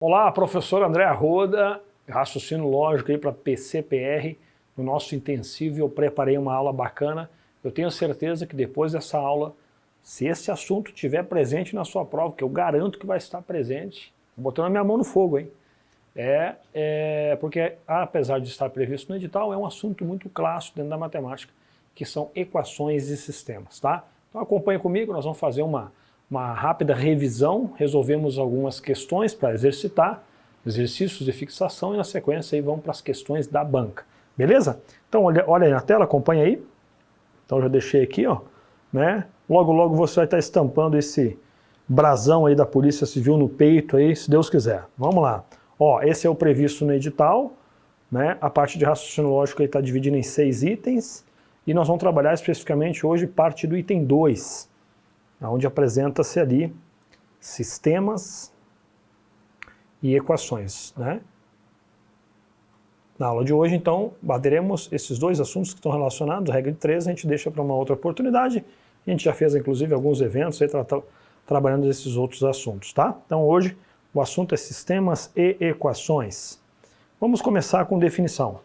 Olá, professor André Arruda, raciocínio lógico aí para PCPR. No nosso intensivo eu preparei uma aula bacana. Eu tenho certeza que depois dessa aula, se esse assunto estiver presente na sua prova, que eu garanto que vai estar presente, botando a minha mão no fogo, hein? Porque apesar de estar previsto no edital, é um assunto muito clássico dentro da matemática, que são equações e sistemas, tá? Então acompanha comigo, nós vamos fazer uma rápida revisão, resolvemos algumas questões para exercitar, exercícios de fixação, e na sequência aí vamos para as questões da banca, beleza? Então olha aí na tela, acompanha aí. Então já deixei aqui, ó, né? Logo logo você vai estar estampando esse brasão aí da Polícia Civil no peito aí, se Deus quiser. Vamos lá. Ó, esse é o previsto no edital, né? A parte de raciocínio lógico está dividida em 6 itens, e nós vamos trabalhar especificamente hoje parte do item 2, onde apresenta-se ali sistemas e equações, né? Na aula de hoje, então, bateremos esses dois assuntos que estão relacionados, a regra de 3, a gente deixa para uma outra oportunidade. A gente já fez, inclusive, alguns eventos aí trabalhando esses outros assuntos, tá? Então, hoje, o assunto é sistemas e equações. Vamos começar com definição.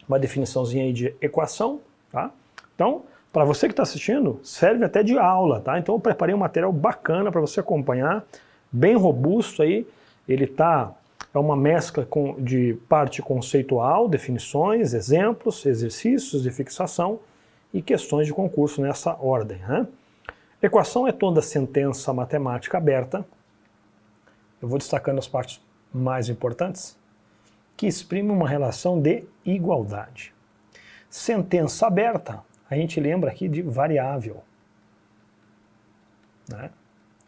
Uma definiçãozinha aí de equação, tá? Então, para você que está assistindo, serve até de aula, tá? Então eu preparei um material bacana para você acompanhar, bem robusto aí. Ele é uma mescla de parte conceitual, definições, exemplos, exercícios de fixação e questões de concurso nessa ordem, né? Equação é toda sentença matemática aberta, eu vou destacando as partes mais importantes, que exprime uma relação de igualdade. Sentença aberta, a gente lembra aqui de variável, né?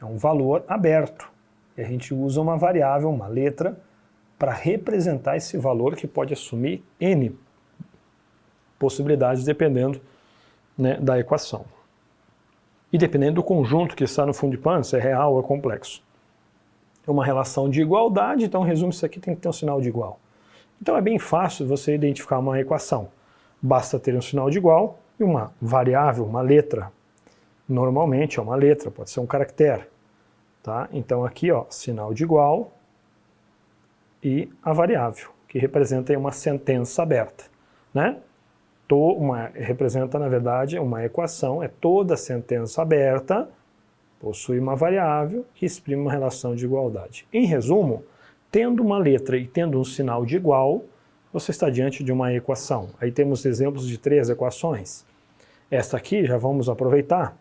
É um valor aberto, e a gente usa uma variável, uma letra, para representar esse valor que pode assumir N possibilidades dependendo, né, da equação. E dependendo do conjunto que está no fundo de pano, se é real ou é complexo. É uma relação de igualdade, então resumo isso aqui, tem que ter um sinal de igual. Então é bem fácil você identificar uma equação. Basta ter um sinal de igual e uma variável, uma letra. Normalmente é uma letra, pode ser um caractere. Tá? Então aqui, ó, sinal de igual e a variável, que representa uma sentença aberta, né? Representa, na verdade, uma equação, é toda sentença aberta, possui uma variável que exprime uma relação de igualdade. Em resumo, tendo uma letra e tendo um sinal de igual, você está diante de uma equação. Aí temos exemplos de 3 equações. Esta aqui, já vamos aproveitar,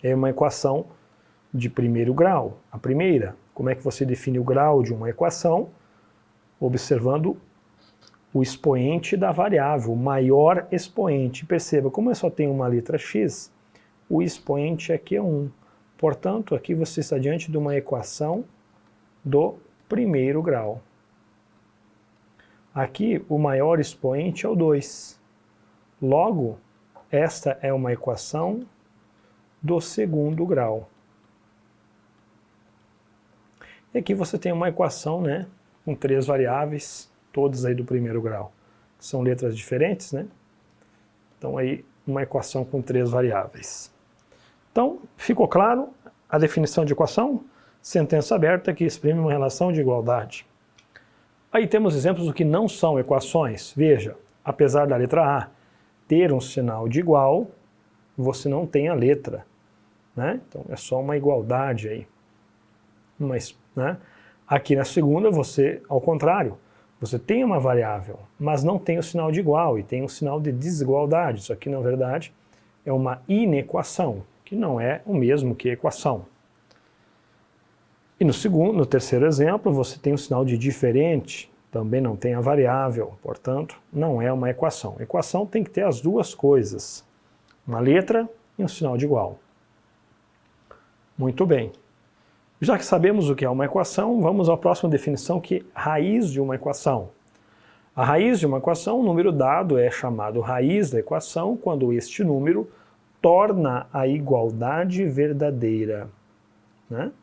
é uma equação de primeiro grau. A primeira, como é que você define o grau de uma equação? Observando o expoente da variável, o maior expoente. Perceba, como eu só tenho uma letra x, o expoente aqui é 1. Portanto, aqui você está diante de uma equação do primeiro grau. Aqui, o maior expoente é o 2. Logo, esta é uma equação do segundo grau. E aqui você tem uma equação, né, com 3 variáveis, todas aí do primeiro grau. São letras diferentes, né? Então aí, uma equação com 3 variáveis. Então, ficou claro a definição de equação? Sentença aberta que exprime uma relação de igualdade. Aí temos exemplos do que não são equações. Veja, apesar da letra A ter um sinal de igual, você não tem a letra, né? Então é só uma igualdade aí. Mas, né? Aqui na segunda você, ao contrário, você tem uma variável, mas não tem o sinal de igual e tem um sinal de desigualdade. Isso aqui, na verdade, é uma inequação, que não é o mesmo que equação. E no terceiro exemplo, você tem um sinal de diferente, também não tem a variável, portanto, não é uma equação. Equação tem que ter as duas coisas, uma letra e um sinal de igual. Muito bem. Já que sabemos o que é uma equação, vamos à próxima definição, que é raiz de uma equação. A raiz de uma equação, o número dado é chamado raiz da equação quando este número torna a igualdade verdadeira, né?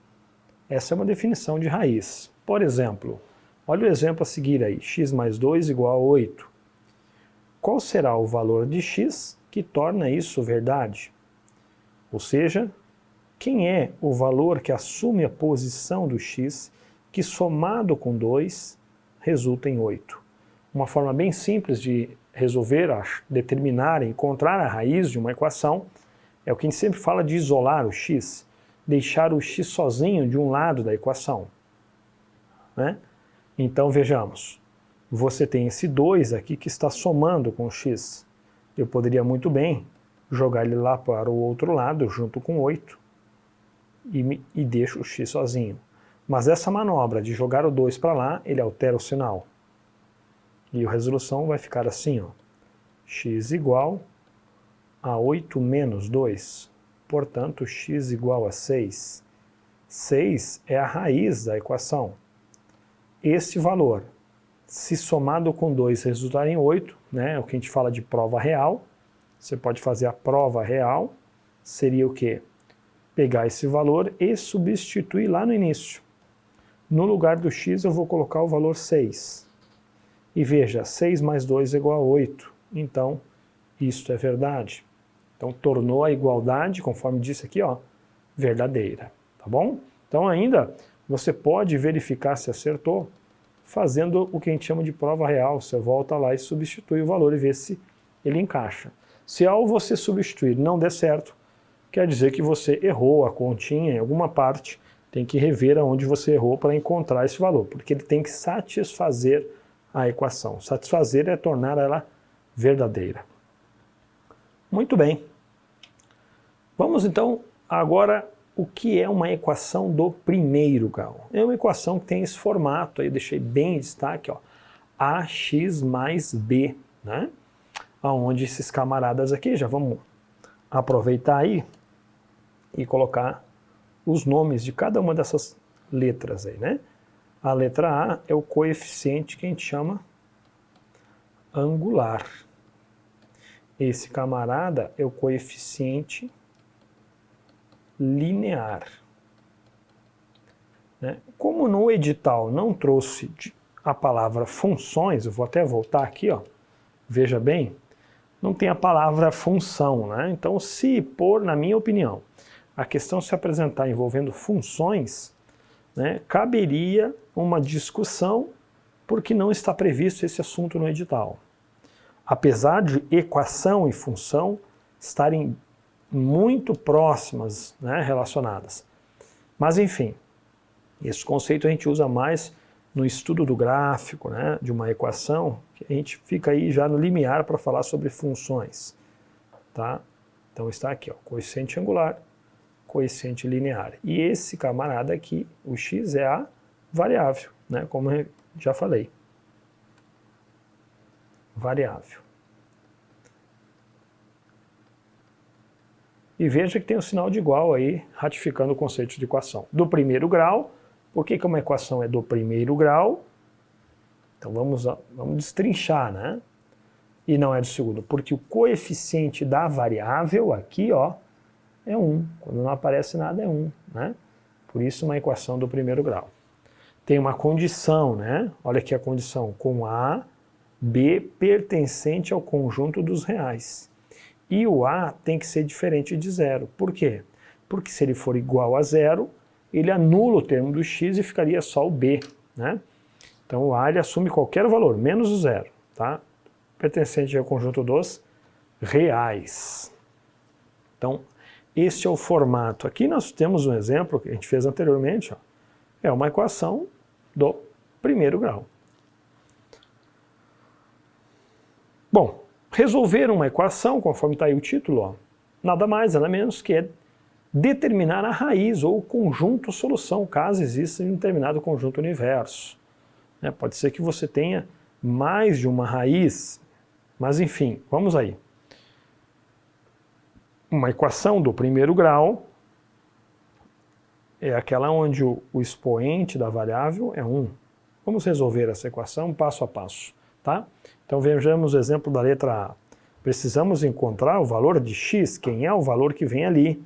Essa é uma definição de raiz. Por exemplo, olha o exemplo a seguir aí, x mais 2 igual a 8. Qual será o valor de x que torna isso verdade? Ou seja, quem é o valor que assume a posição do x, que somado com 2 resulta em 8. Uma forma bem simples de resolver, determinar, encontrar a raiz de uma equação é o que a gente sempre fala de isolar o x, deixar o x sozinho de um lado da equação, né? Então vejamos, você tem esse 2 aqui que está somando com o x. Eu poderia muito bem jogar ele lá para o outro lado junto com 8 e deixo o x sozinho. Mas essa manobra de jogar o 2 para lá, ele altera o sinal. E a resolução vai ficar assim, ó, x igual a 8 menos 2. Portanto, x igual a 6. 6 é a raiz da equação. Esse valor, se somado com 2 resultar em 8, né, é o que a gente fala de prova real. Você pode fazer a prova real, seria o quê? Pegar esse valor e substituir lá no início. No lugar do x eu vou colocar o valor 6. E veja, 6 mais 2 é igual a 8. Então, isto é verdade. Então, tornou a igualdade, conforme disse aqui, ó, verdadeira. Tá bom? Então, ainda, você pode verificar se acertou fazendo o que a gente chama de prova real. Você volta lá e substitui o valor e vê se ele encaixa. Se ao você substituir não der certo, quer dizer que você errou a continha em alguma parte, tem que rever aonde você errou para encontrar esse valor, porque ele tem que satisfazer a equação. Satisfazer é tornar ela verdadeira. Muito bem. Vamos então agora o que é uma equação do primeiro grau. É uma equação que tem esse formato, aí eu deixei bem em destaque, ó, ax mais b, né? Onde esses camaradas aqui, já vamos aproveitar aí e colocar os nomes de cada uma dessas letras aí, né? A letra A é o coeficiente que a gente chama angular. Esse camarada é o coeficiente linear. Né? Como no edital não trouxe a palavra funções, eu vou até voltar aqui, ó, veja bem, não tem a palavra função, né? Então, se por, na minha opinião, a questão se apresentar envolvendo funções, né, caberia uma discussão porque não está previsto esse assunto no edital. Apesar de equação e função estarem muito próximas, né, relacionadas. Mas, enfim, esse conceito a gente usa mais no estudo do gráfico, né, de uma equação, que a gente fica aí já no limiar para falar sobre funções. Tá? Então está aqui, ó, coeficiente angular, coeficiente linear. E esse camarada aqui, o x, é a variável, né, como eu já falei. Variável. E veja que tem um sinal de igual aí, ratificando o conceito de equação. Do primeiro grau, por que uma equação é do primeiro grau? Então vamos destrinchar, né? E não é do segundo, porque o coeficiente da variável aqui, ó, é 1. Quando não aparece nada é 1, né? Por isso uma equação do primeiro grau. Tem uma condição, né? Olha aqui a condição, com A, B pertencente ao conjunto dos reais. E o A tem que ser diferente de 0. Por quê? Porque se ele for igual a 0, ele anula o termo do x e ficaria só o B, né? Então o A ele assume qualquer valor, menos o 0, tá? Pertencente ao conjunto dos reais. Então, este é o formato. Aqui nós temos um exemplo que a gente fez anteriormente, ó. É uma equação do primeiro grau. Bom, resolver uma equação, conforme está aí o título, ó, nada mais, nada menos que é determinar a raiz ou o conjunto solução, caso exista um determinado conjunto universo. Pode ser que você tenha mais de uma raiz, mas enfim, vamos aí. Uma equação do primeiro grau é aquela onde o expoente da variável é 1. Vamos resolver essa equação passo a passo, tá? Então vejamos o exemplo da letra A. Precisamos encontrar o valor de x, quem é o valor que vem ali,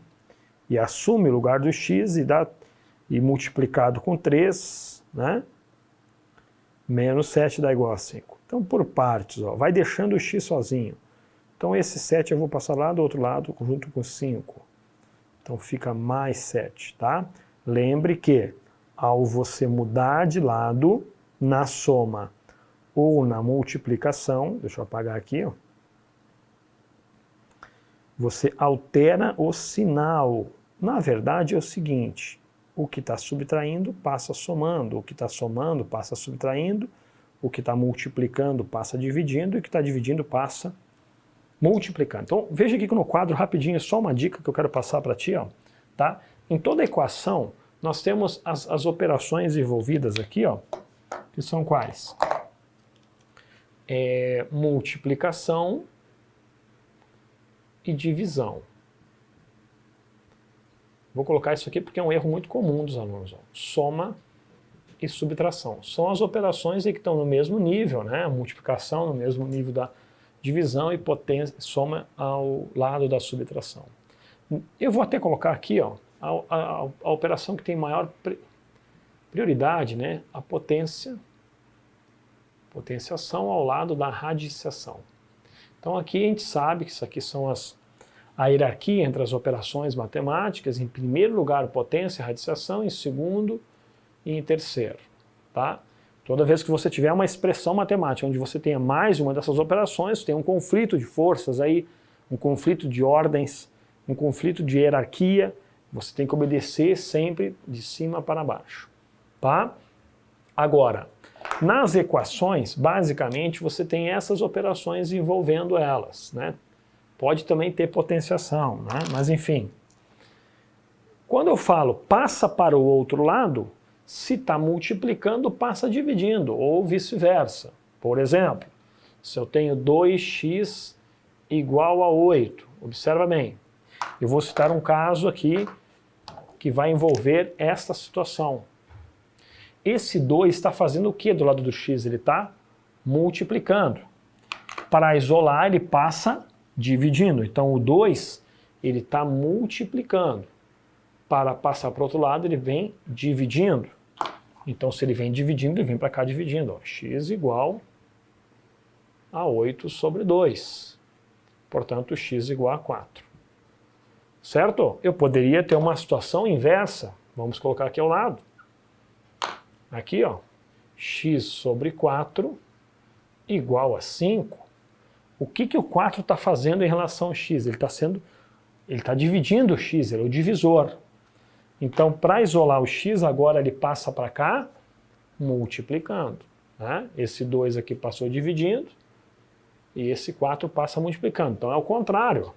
e assume o lugar do x e multiplicado com 3, né? Menos 7 dá igual a 5. Então, por partes, ó, vai deixando o x sozinho. Então, esse 7 eu vou passar lá do outro lado junto com 5. Então fica mais 7, tá? Lembre que ao você mudar de lado na soma ou na multiplicação, deixa eu apagar aqui, ó, você altera o sinal. Na verdade é o seguinte, o que está subtraindo passa somando, o que está somando passa subtraindo, o que está multiplicando passa dividindo e o que está dividindo passa multiplicando. Então veja aqui no quadro rapidinho, só uma dica que eu quero passar para ti, ó, tá? Em toda equação nós temos as operações envolvidas aqui, ó, que são quais? Multiplicação e divisão. Vou colocar isso aqui porque é um erro muito comum dos alunos. Ó. Soma e subtração. São as operações aí que estão no mesmo nível, né? A multiplicação no mesmo nível da divisão e potência, soma ao lado da subtração. Eu vou até colocar aqui, ó, a operação que tem maior prioridade, né? A potenciação ao lado da radiciação. Então aqui a gente sabe que isso aqui são a hierarquia entre as operações matemáticas, em primeiro lugar potência e radiciação, em segundo e em terceiro, tá? Toda vez que você tiver uma expressão matemática onde você tenha mais de uma dessas operações, tem um conflito de forças aí, um conflito de ordens, um conflito de hierarquia, você tem que obedecer sempre de cima para baixo, tá? Agora, nas equações, basicamente, você tem essas operações envolvendo elas, né? Pode também ter potenciação, né? Mas enfim. Quando eu falo passa para o outro lado, se está multiplicando, passa dividindo, ou vice-versa. Por exemplo, se eu tenho 2x igual a 8, observa bem, eu vou citar um caso aqui que vai envolver esta situação. Esse 2 está fazendo o que do lado do x? Ele está multiplicando. Para isolar, ele passa dividindo. Então, o 2, ele está multiplicando. Para passar para o outro lado, ele vem dividindo. Então, se ele vem dividindo, ele vem para cá dividindo. Ó. X igual a 8 sobre 2. Portanto, x igual a 4. Certo? Eu poderia ter uma situação inversa. Vamos colocar aqui ao lado. Aqui, ó, x sobre 4 igual a 5. O que o 4 está fazendo em relação ao x? Ele está dividindo o x, ele é o divisor. Então, para isolar o x, agora ele passa para cá, multiplicando. Né? Esse 2 aqui passou dividindo, e esse 4 passa multiplicando. Então, é o contrário.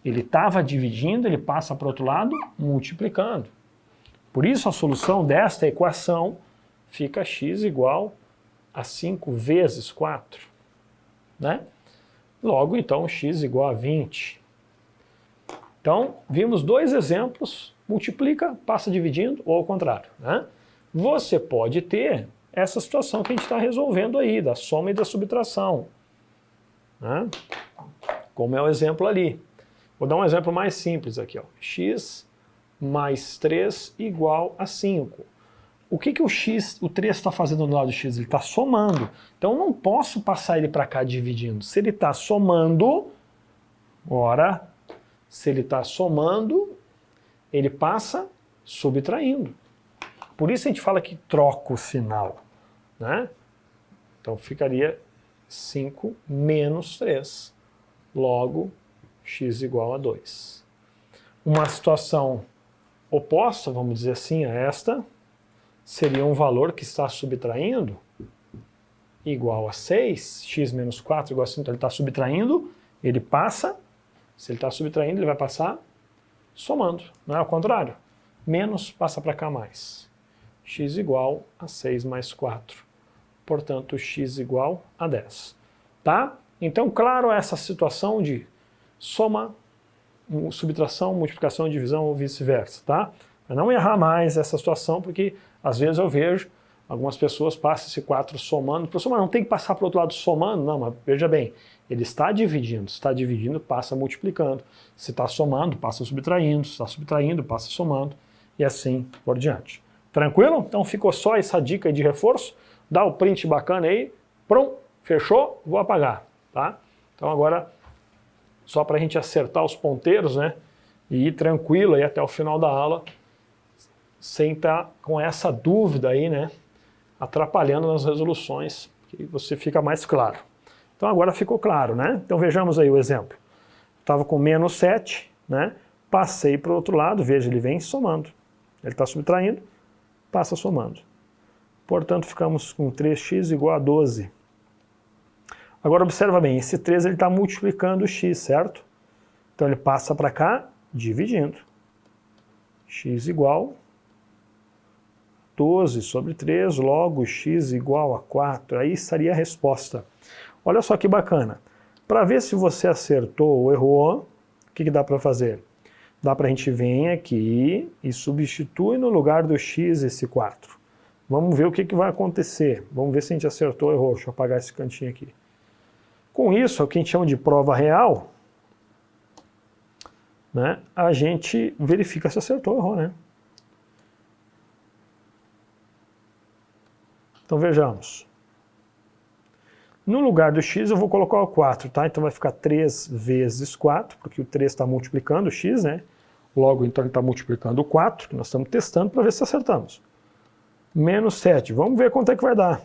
Ele estava dividindo, ele passa para o outro lado, multiplicando. Por isso, a solução desta equação fica x igual a 5 vezes 4. Né? Logo, então, x igual a 20. Então, vimos dois exemplos, multiplica, passa dividindo, ou ao contrário. Né? Você pode ter essa situação que a gente está resolvendo aí, da soma e da subtração. Né? Como é o exemplo ali. Vou dar um exemplo mais simples aqui. Ó. X mais 3 igual a 5. O que o 3 está fazendo do lado do x? Ele está somando. Então eu não posso passar ele para cá dividindo. Se ele está somando, ora, se ele está somando, ele passa subtraindo. Por isso a gente fala que troca o sinal. Né? Então ficaria 5 menos 3. Logo, x igual a 2. Uma situação oposta, vamos dizer assim, a esta, seria um valor que está subtraindo igual a 6, x menos 4 igual a 5, então ele está subtraindo, ele passa, se ele está subtraindo, ele vai passar somando, não é ao contrário. Menos passa para cá mais. X igual a 6 mais 4. Portanto, x igual a 10. Tá? Então, claro, essa situação de soma, subtração, multiplicação, divisão ou vice-versa, tá? Para não errar mais essa situação, porque às vezes eu vejo algumas pessoas passam esse 4 somando. Professor, mas não tem que passar para o outro lado somando? Não, mas veja bem, ele está dividindo. Se está dividindo, passa multiplicando. Se está somando, passa subtraindo. Se está subtraindo, passa somando. E assim por diante. Tranquilo? Então ficou só essa dica aí de reforço. Dá o print bacana aí. Pronto, fechou? Vou apagar, tá? Então agora, só para a gente acertar os ponteiros, né? e ir tranquilo aí até o final da aula, sem estar com essa dúvida aí, né, atrapalhando nas resoluções, que você fica mais claro. Então agora ficou claro, né? Então vejamos aí o exemplo. Estava com menos 7, né? Passei para o outro lado, veja, ele vem somando. Ele está subtraindo, passa somando. Portanto, ficamos com 3x igual a 12. Agora observa bem, esse 3 ele está multiplicando o x, certo? Então ele passa para cá, dividindo. X igual 12 sobre 3, logo x igual a 4. Aí estaria a resposta. Olha só que bacana. Para ver se você acertou ou errou, o que dá para fazer? Dá para a gente vir aqui e substitui no lugar do x esse 4. Vamos ver o que vai acontecer. Vamos ver se a gente acertou ou errou. Deixa eu apagar esse cantinho aqui. Com isso, é o que a gente chama de prova real, né? A gente verifica se acertou ou errou, né? Então vejamos. No lugar do x eu vou colocar o 4, tá? Então vai ficar 3 vezes 4, porque o 3 está multiplicando o x, né? Logo, então ele está multiplicando o 4, que nós estamos testando para ver se acertamos. Menos 7. Vamos ver quanto é que vai dar.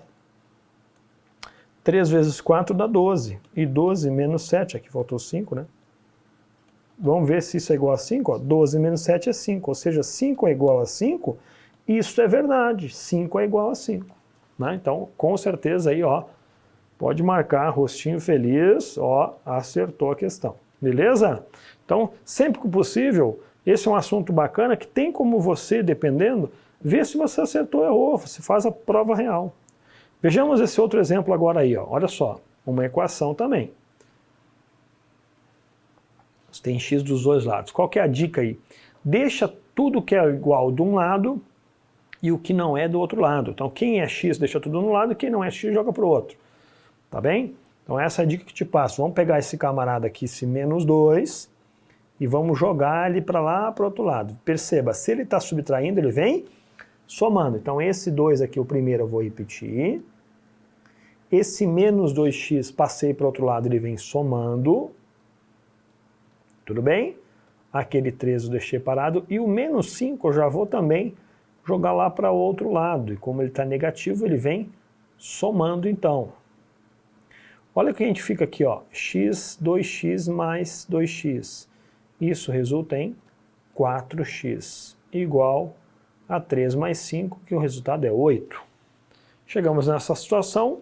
3 vezes 4 dá 12. E 12 menos 7, aqui faltou 5, né? Vamos ver se isso é igual a 5. Ó. 12 menos 7 é 5, ou seja, 5 é igual a 5. Isso é verdade, 5 é igual a 5. Né? Então, com certeza aí, ó, pode marcar rostinho feliz, ó, acertou a questão. Beleza? Então, sempre que possível, esse é um assunto bacana que tem como você, dependendo, ver se você acertou ou errou, você faz a prova real. Vejamos esse outro exemplo agora aí, ó. Olha só, uma equação também. Você tem x dos dois lados. Qual que é a dica aí? Deixa tudo que é igual de um lado e o que não é do outro lado. Então quem é x deixa tudo no lado e quem não é x joga para o outro. Tá bem? Então essa é a dica que te passo. Vamos pegar esse camarada aqui, esse menos 2, e vamos jogar ele para lá, para o outro lado. Perceba, se ele está subtraindo, ele vem somando. Então esse 2 aqui, o primeiro eu vou repetir. Esse menos 2x, passei para o outro lado, ele vem somando. Tudo bem? Aquele 3 eu deixei parado. E o menos 5 eu já vou também jogar lá para o outro lado. E como ele está negativo, ele vem somando então. Olha que a gente fica aqui, ó, x, 2x mais 2x. Isso resulta em 4x, igual a 3 mais 5, que o resultado é 8. Chegamos nessa situação.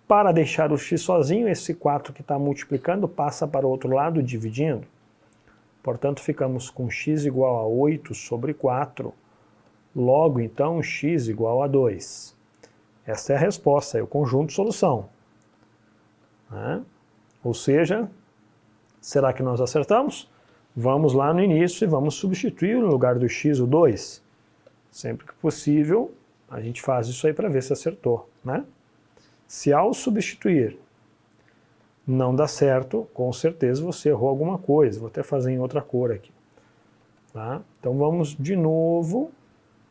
Para deixar o x sozinho, esse 4 que está multiplicando passa para o outro lado, dividindo. Portanto, ficamos com x igual a 8 sobre 4. Logo, então, x igual a 2. Essa é a resposta, é o conjunto de solução. Né? Ou seja, será que nós acertamos? Vamos lá no início e vamos substituir no lugar do x o 2. Sempre que possível, a gente faz isso aí para ver se acertou. Né? Se ao substituir não dá certo, com certeza você errou alguma coisa. Vou até fazer em outra cor aqui. Tá? Então vamos de novo.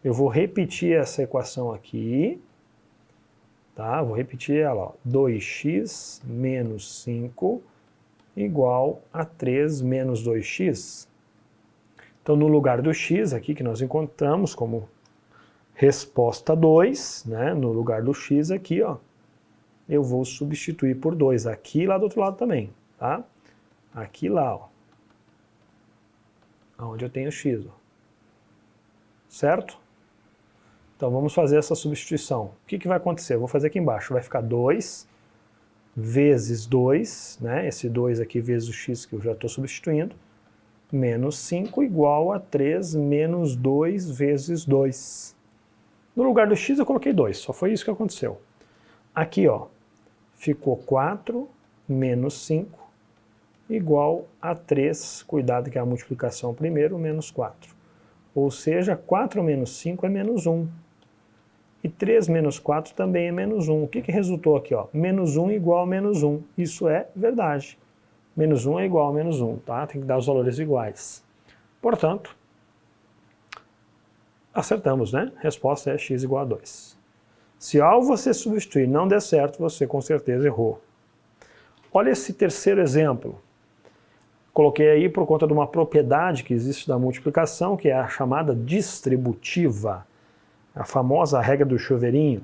Eu vou repetir essa equação aqui. Tá? Vou repetir ela. Ó. 2x menos 5 igual a 3 menos 2x. Então no lugar do x aqui que nós encontramos como resposta 2, né? No lugar do x aqui, ó, eu vou substituir por 2, aqui e lá do outro lado também, tá? Aqui e lá, ó. Onde eu tenho x, ó. Certo? Então vamos fazer essa substituição. O que vai acontecer? Eu vou fazer aqui embaixo, vai ficar 2 vezes 2, né? Esse 2 aqui vezes o x que eu já estou substituindo, menos 5 igual a 3 menos 2 vezes 2. No lugar do x eu coloquei 2, só foi isso que aconteceu. Aqui, ó, ficou 4 menos 5 igual a 3, cuidado que é a multiplicação primeiro, menos 4. Ou seja, 4 menos 5 é menos 1. E 3 menos 4 também é menos 1. O que resultou aqui? Ó? Menos 1 igual a menos 1. Isso é verdade. Menos 1 é igual a menos 1, tá? Tem que dar os valores iguais. Portanto, acertamos, né? Resposta é x igual a 2. Se ao você substituir não der certo, você com certeza errou. Olha esse terceiro exemplo. Coloquei aí por conta de uma propriedade que existe da multiplicação, que é a chamada distributiva, a famosa regra do chuveirinho.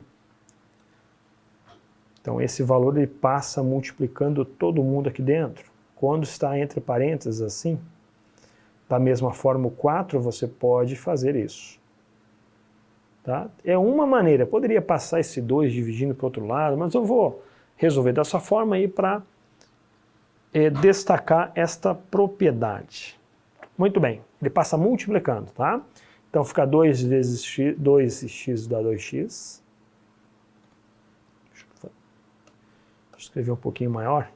Então esse valor ele passa multiplicando todo mundo aqui dentro. Quando está entre parênteses assim, da mesma forma o 4 você pode fazer isso. Tá? É uma maneira, poderia passar esse 2 dividindo para o outro lado, mas eu vou resolver dessa forma aí para destacar esta propriedade. Muito bem, ele passa multiplicando, tá? Então fica 2 vezes x, 2x dá 2x. Deixa eu escrever um pouquinho maior.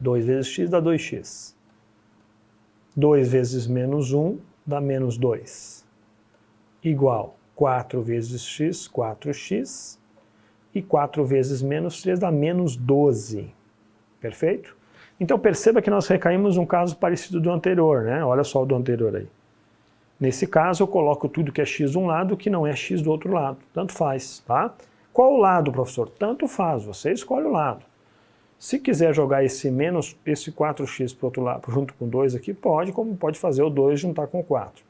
2 vezes x dá 2x. 2 vezes menos 1 dá menos 2. Igual 4 vezes x, 4x. E 4 vezes menos 3 dá menos 12. Perfeito? Então perceba que nós recaímos num caso parecido do anterior, né? Olha só o do anterior aí. Nesse caso eu coloco tudo que é x de um lado, que não é x do outro lado. Tanto faz, tá? Qual o lado, professor? Tanto faz, você escolhe o lado. Se quiser jogar esse 4x para o outro lado, junto com 2 aqui, pode, como pode fazer o 2 juntar com o 4.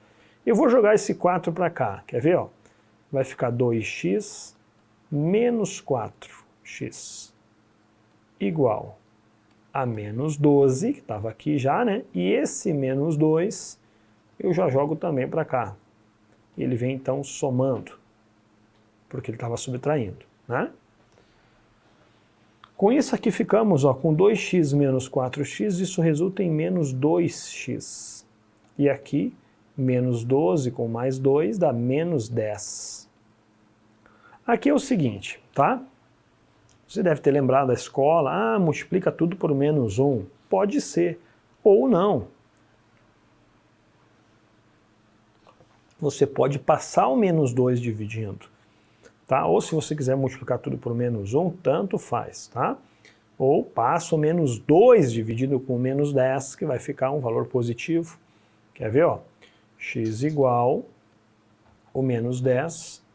Eu vou jogar esse 4 para cá, quer ver? Ó? Vai ficar 2x menos 4x igual a menos 12, que estava aqui já, né? E esse menos 2 eu já jogo também para cá. Ele vem então somando, porque ele estava subtraindo, né? Com isso aqui ficamos ó, com 2x menos 4x, isso resulta em menos 2x. E aqui, menos 12 com mais 2 dá menos 10. Aqui é o seguinte, tá? Você deve ter lembrado da escola, multiplica tudo por menos 1. Pode ser, ou não. Você pode passar o menos 2 dividindo, tá? Ou se você quiser multiplicar tudo por menos 1, tanto faz, tá? Ou passa o menos 2 dividido com menos 10, que vai ficar um valor positivo. Quer ver, ó? X igual o menos 10.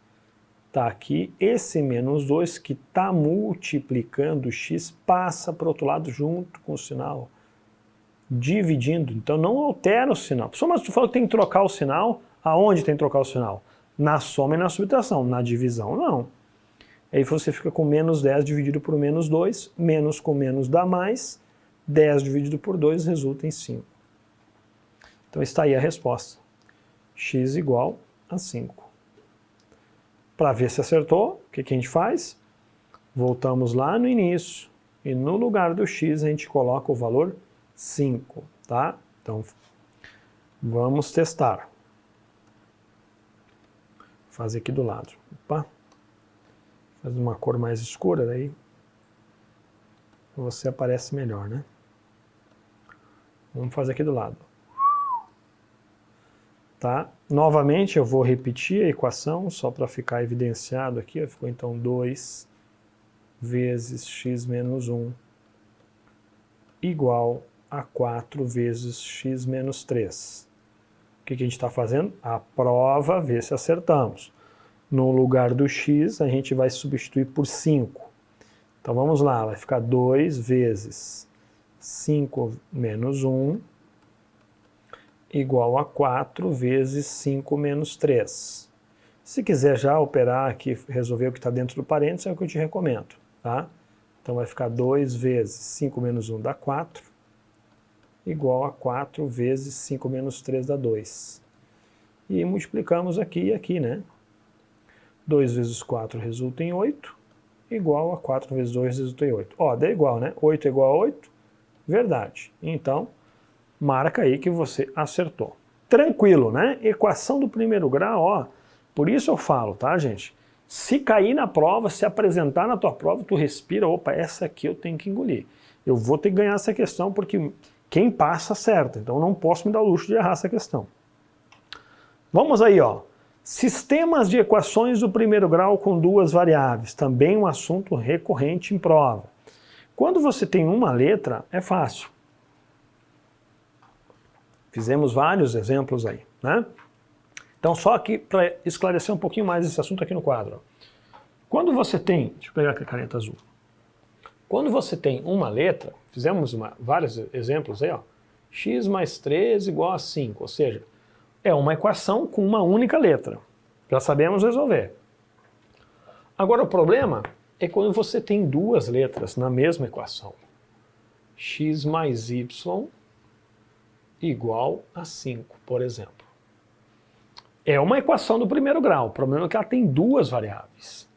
Está aqui, esse menos 2 que está multiplicando x passa para o outro lado junto com o sinal dividindo. Então não altera o sinal. Mas tu falou que tem que trocar o sinal. Aonde tem que trocar o sinal? Na soma e na subtração. Na divisão, não. Aí você fica com menos 10 dividido por menos 2. Menos com menos dá mais. 10 dividido por 2 resulta em 5. Então está aí a resposta. X igual a 5. Para ver se acertou, o que a gente faz? Voltamos lá no início e no lugar do x a gente coloca o valor 5, tá? Então, vamos testar. Vou fazer aqui do lado. Opa. Faz uma cor mais escura, daí você aparece melhor, né? Vamos fazer aqui do lado. Tá? Novamente eu vou repetir a equação, só para ficar evidenciado aqui, ficou então 2 vezes x menos 1 igual a 4 vezes x menos 3. O que a gente está fazendo? A prova, ver se acertamos. No lugar do x, a gente vai substituir por 5. Então vamos lá, vai ficar 2 vezes 5 menos 1 igual a 4 vezes 5 menos 3. Se quiser já operar aqui, resolver o que está dentro do parênteses, é o que eu te recomendo, tá? Então vai ficar 2 vezes 5 menos 1 dá 4, igual a 4 vezes 5 menos 3 dá 2. E multiplicamos aqui e aqui, né? 2 vezes 4 resulta em 8, igual a 4 vezes 2 resulta em 8. Ó, dá igual, né? 8 é igual a 8, verdade. Então, marca aí que você acertou. Tranquilo, né? Equação do primeiro grau, ó. Por isso eu falo, tá, gente? Se cair na prova, se apresentar na tua prova, tu respira, opa, essa aqui eu tenho que engolir. Eu vou ter que ganhar essa questão porque quem passa acerta. Então não posso me dar o luxo de errar essa questão. Vamos aí, ó. Sistemas de equações do primeiro grau com duas variáveis. Também um assunto recorrente em prova. Quando você tem uma letra, é fácil. Fizemos vários exemplos aí, né? Então, só aqui para esclarecer um pouquinho mais esse assunto aqui no quadro. Quando você tem, deixa eu pegar aqui a caneta azul. Quando você tem uma letra, Fizemos vários exemplos aí, ó. X mais 3 igual a 5, ou seja, é uma equação com uma única letra. Já sabemos resolver. Agora o problema é quando você tem duas letras na mesma equação. X mais y igual a 5, por exemplo. É uma equação do primeiro grau, o problema é que ela tem duas variáveis.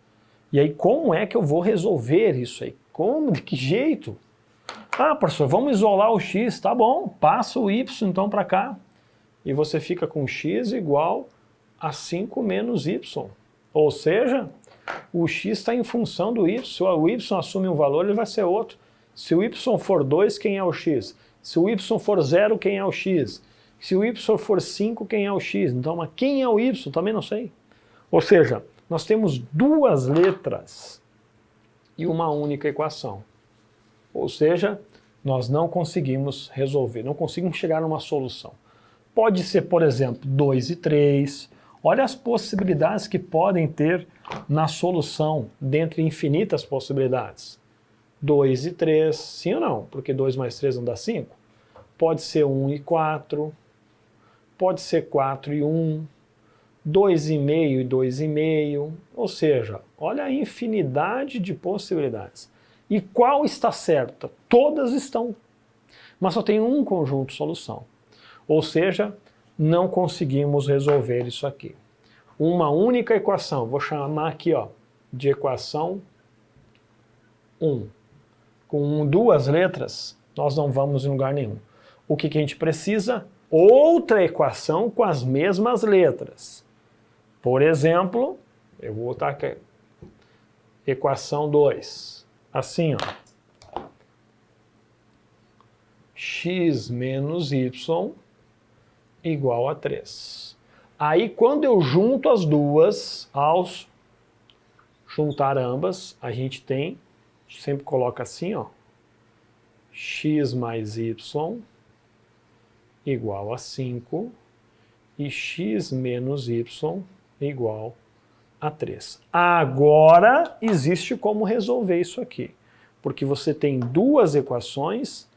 E aí como é que eu vou resolver isso aí? Como? De que jeito? Ah, professor, vamos isolar o x, tá bom, passa o y então para cá. E você fica com x igual a 5 menos y. Ou seja, o x está em função do y. Se o y assume um valor, ele vai ser outro. Se o y for 2, quem é o x? Se o y for 0, quem é o x? Se o y for 5, quem é o x? Então, mas quem é o y? Também não sei. Ou seja, nós temos duas letras e uma única equação. Ou seja, nós não conseguimos resolver, não conseguimos chegar a uma solução. Pode ser, por exemplo, 2 e 3. Olha as possibilidades que podem ter na solução, dentre infinitas possibilidades. 2 e 3, sim ou não? Porque 2 mais 3 não dá 5. Pode ser 1 e 4. Pode ser 4 e 1. 2,5 e 2,5. Ou seja, olha a infinidade de possibilidades. E qual está certa? Todas estão. Mas só tem um conjunto de solução. Ou seja, não conseguimos resolver isso aqui. Uma única equação, vou chamar aqui ó, de equação 1. Com duas letras, nós não vamos em lugar nenhum. O que a gente precisa? Outra equação com as mesmas letras. Por exemplo, eu vou botar aqui, equação 2. Assim, ó. X menos y igual a 3. Aí, quando eu junto as duas, ao juntar ambas, a gente tem, sempre coloca assim, ó, x mais y igual a 5 e x menos y igual a 3. Agora, existe como resolver isso aqui, porque você tem duas equações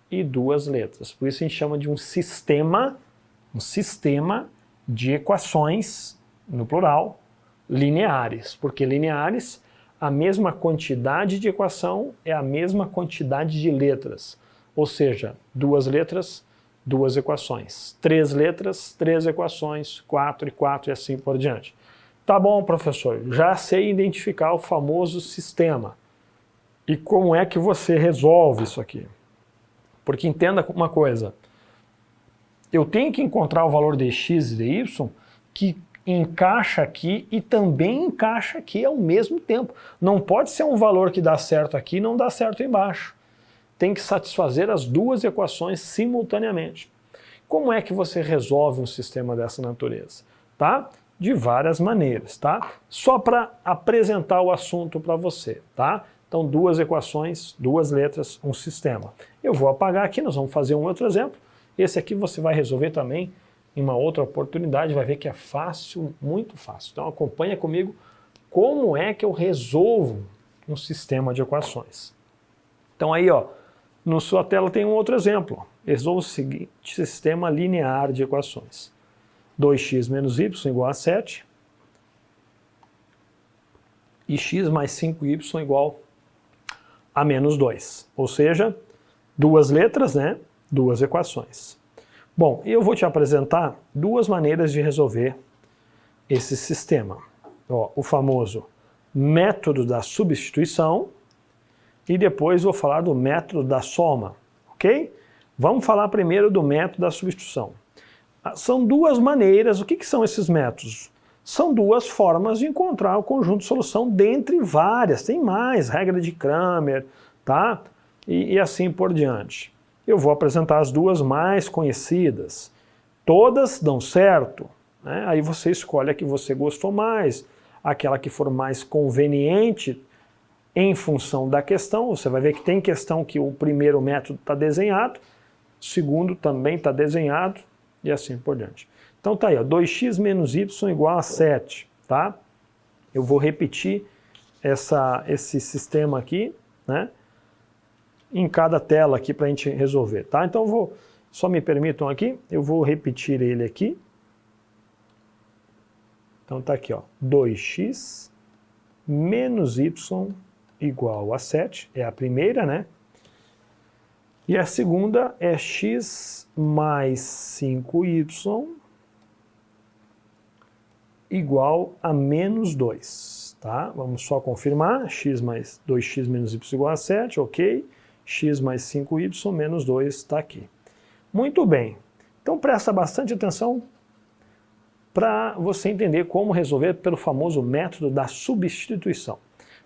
e duas letras. Por isso a gente chama de um sistema de equações, no plural, lineares. Porque lineares, a mesma quantidade de equação é a mesma quantidade de letras. Ou seja, duas letras, duas equações. 3 letras, 3 equações, 4 e 4 e assim por diante. Tá bom, professor, já sei identificar o famoso sistema. E como é que você resolve isso aqui? Porque entenda uma coisa, eu tenho que encontrar o valor de x e de y que encaixa aqui e também encaixa aqui ao mesmo tempo. Não pode ser um valor que dá certo aqui e não dá certo embaixo. Tem que satisfazer as duas equações simultaneamente. Como é que você resolve um sistema dessa natureza? Tá? De várias maneiras, tá? Só para apresentar o assunto para você, tá? Então, duas equações, duas letras, um sistema. Eu vou apagar aqui, nós vamos fazer um outro exemplo. Esse aqui você vai resolver também em uma outra oportunidade, vai ver que é fácil, muito fácil. Então, acompanha comigo como é que eu resolvo um sistema de equações. Então, aí, ó, na sua tela tem um outro exemplo. Resolva o seguinte sistema linear de equações. 2x menos y igual a 7 e x mais 5y igual a menos 2. Ou seja, duas letras, né? Duas equações. Bom, eu vou te apresentar duas maneiras de resolver esse sistema. Ó, o famoso método da substituição e depois vou falar do método da soma, ok? Vamos falar primeiro do método da substituição. São duas maneiras. O que são esses métodos? São duas formas de encontrar o conjunto de solução dentre várias. Tem mais, regra de Cramer, tá? E assim por diante. Eu vou apresentar as duas mais conhecidas. Todas dão certo, né? Aí você escolhe a que você gostou mais, aquela que for mais conveniente em função da questão. Você vai ver que tem questão que o primeiro método está desenhado, o segundo também está desenhado, e assim por diante. Então tá aí, ó, 2x menos y igual a 7, tá? Eu vou repetir esse sistema aqui, né? em cada tela aqui para a gente resolver, tá? Então só me permitam aqui, eu vou repetir ele aqui. Então tá aqui, ó, 2x menos y igual a 7, é a primeira, né? E a segunda é x mais 5y igual a menos 2, tá? Vamos só confirmar, x mais 2x menos y igual a 7, ok. X mais 5y menos 2 está aqui. Muito bem, então presta bastante atenção para você entender como resolver pelo famoso método da substituição.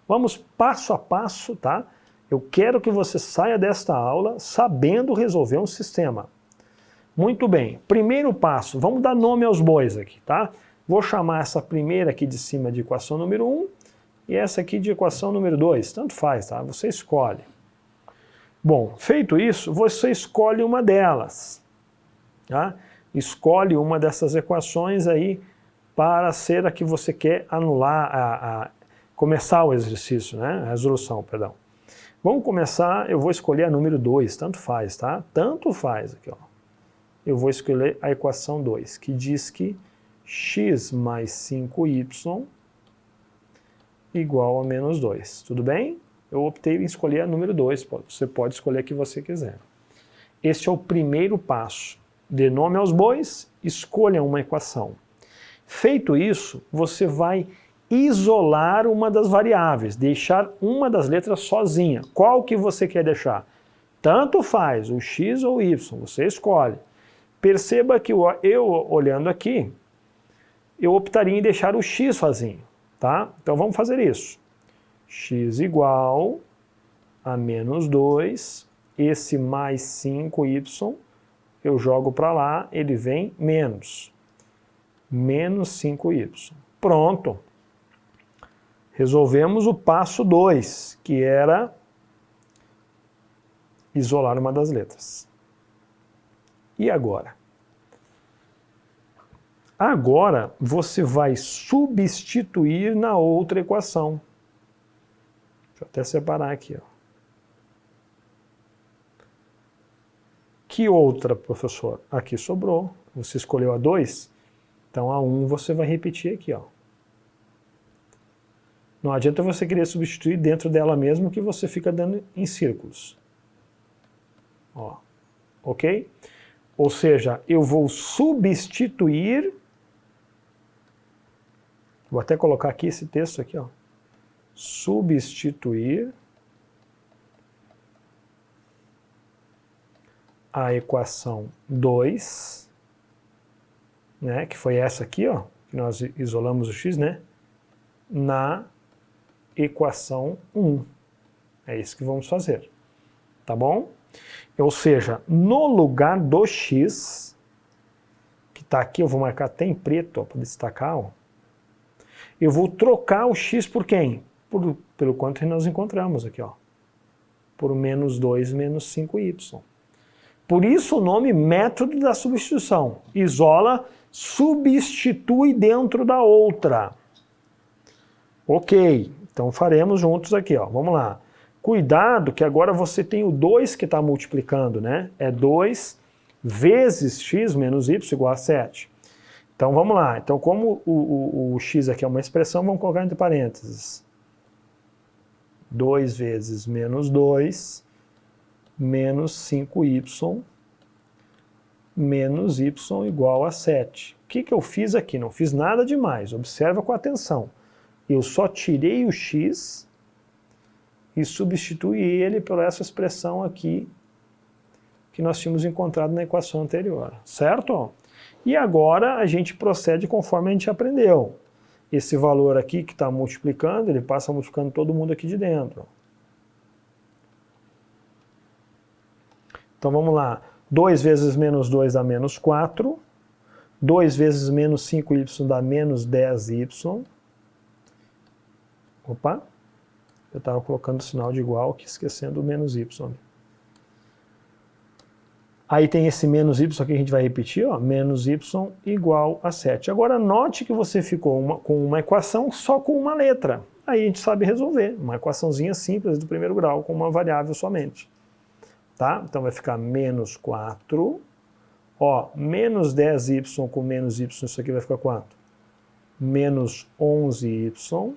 Vamos passo a passo, tá? Eu quero que você saia desta aula sabendo resolver um sistema. Muito bem, primeiro passo, vamos dar nome aos bois aqui, tá? Vou chamar essa primeira aqui de cima de equação número 1 e essa aqui de equação número 2, tanto faz, tá? Você escolhe. Bom, feito isso, você escolhe uma delas, tá? Escolhe uma dessas equações aí para ser a que você quer anular, começar o exercício, né? A resolução, perdão. Vamos começar, eu vou escolher a número 2, tanto faz, tá? Tanto faz aqui, ó. Eu vou escolher a equação 2, que diz que x mais 5y igual a menos 2, tudo bem? Eu optei em escolher a número 2, você pode escolher a que você quiser. Este é o primeiro passo. Dê nome aos bois, escolha uma equação. Feito isso, você vai isolar uma das variáveis, deixar uma das letras sozinha. Qual que você quer deixar? Tanto faz, o x ou o y, você escolhe. Perceba que eu, olhando aqui, eu optaria em deixar o x sozinho, tá? Então vamos fazer isso. X igual a menos 2, esse mais 5y, eu jogo para lá, ele vem menos 5y. Pronto. Resolvemos o passo 2, que era isolar uma das letras. E agora? Agora você vai substituir na outra equação. Deixa eu até separar aqui, ó. Que outra, professor? Aqui sobrou. Você escolheu a 2, então a 1 você vai repetir aqui, ó. Não adianta você querer substituir dentro dela mesmo, que você fica dando em círculos. Ó, ok? Ou seja, eu vou substituir, vou até colocar aqui esse texto aqui, ó. Substituir a equação 2, né, que foi essa aqui, ó, que nós isolamos o x, né, na equação 1. É isso que vamos fazer, tá bom? Ou seja, no lugar do x, que está aqui, eu vou marcar até em preto para destacar, ó, eu vou trocar o x por quem? Pelo quanto nós encontramos aqui, ó, por menos 2 menos 5y. Por isso o nome método da substituição. Isola, substitui dentro da outra. Ok, então faremos juntos aqui, ó. Vamos lá. Cuidado que agora você tem o 2 que está multiplicando, né? É 2 vezes x menos y igual a 7. Então vamos lá. Então como o x aqui é uma expressão, vamos colocar entre parênteses. 2 vezes menos 2 menos 5y menos y igual a 7. O que eu fiz aqui? Não fiz nada demais. Observa com atenção. Eu só tirei o x e substituí ele por essa expressão aqui que nós tínhamos encontrado na equação anterior, certo? E agora a gente procede conforme a gente aprendeu. Esse valor aqui que está multiplicando, ele passa multiplicando todo mundo aqui de dentro. Então vamos lá. 2 vezes menos 2 dá menos 4. 2 vezes menos 5y dá menos 10y. Opa! Eu estava colocando o sinal de igual aqui, esquecendo o menos y. Aí tem esse menos y que a gente vai repetir, ó, menos y igual a 7. Agora note que você ficou com uma equação só com uma letra. Aí a gente sabe resolver, uma equaçãozinha simples do primeiro grau, com uma variável somente. tá? Então vai ficar menos 4. Ó, menos 10y com menos y, isso aqui vai ficar quanto? Menos 11y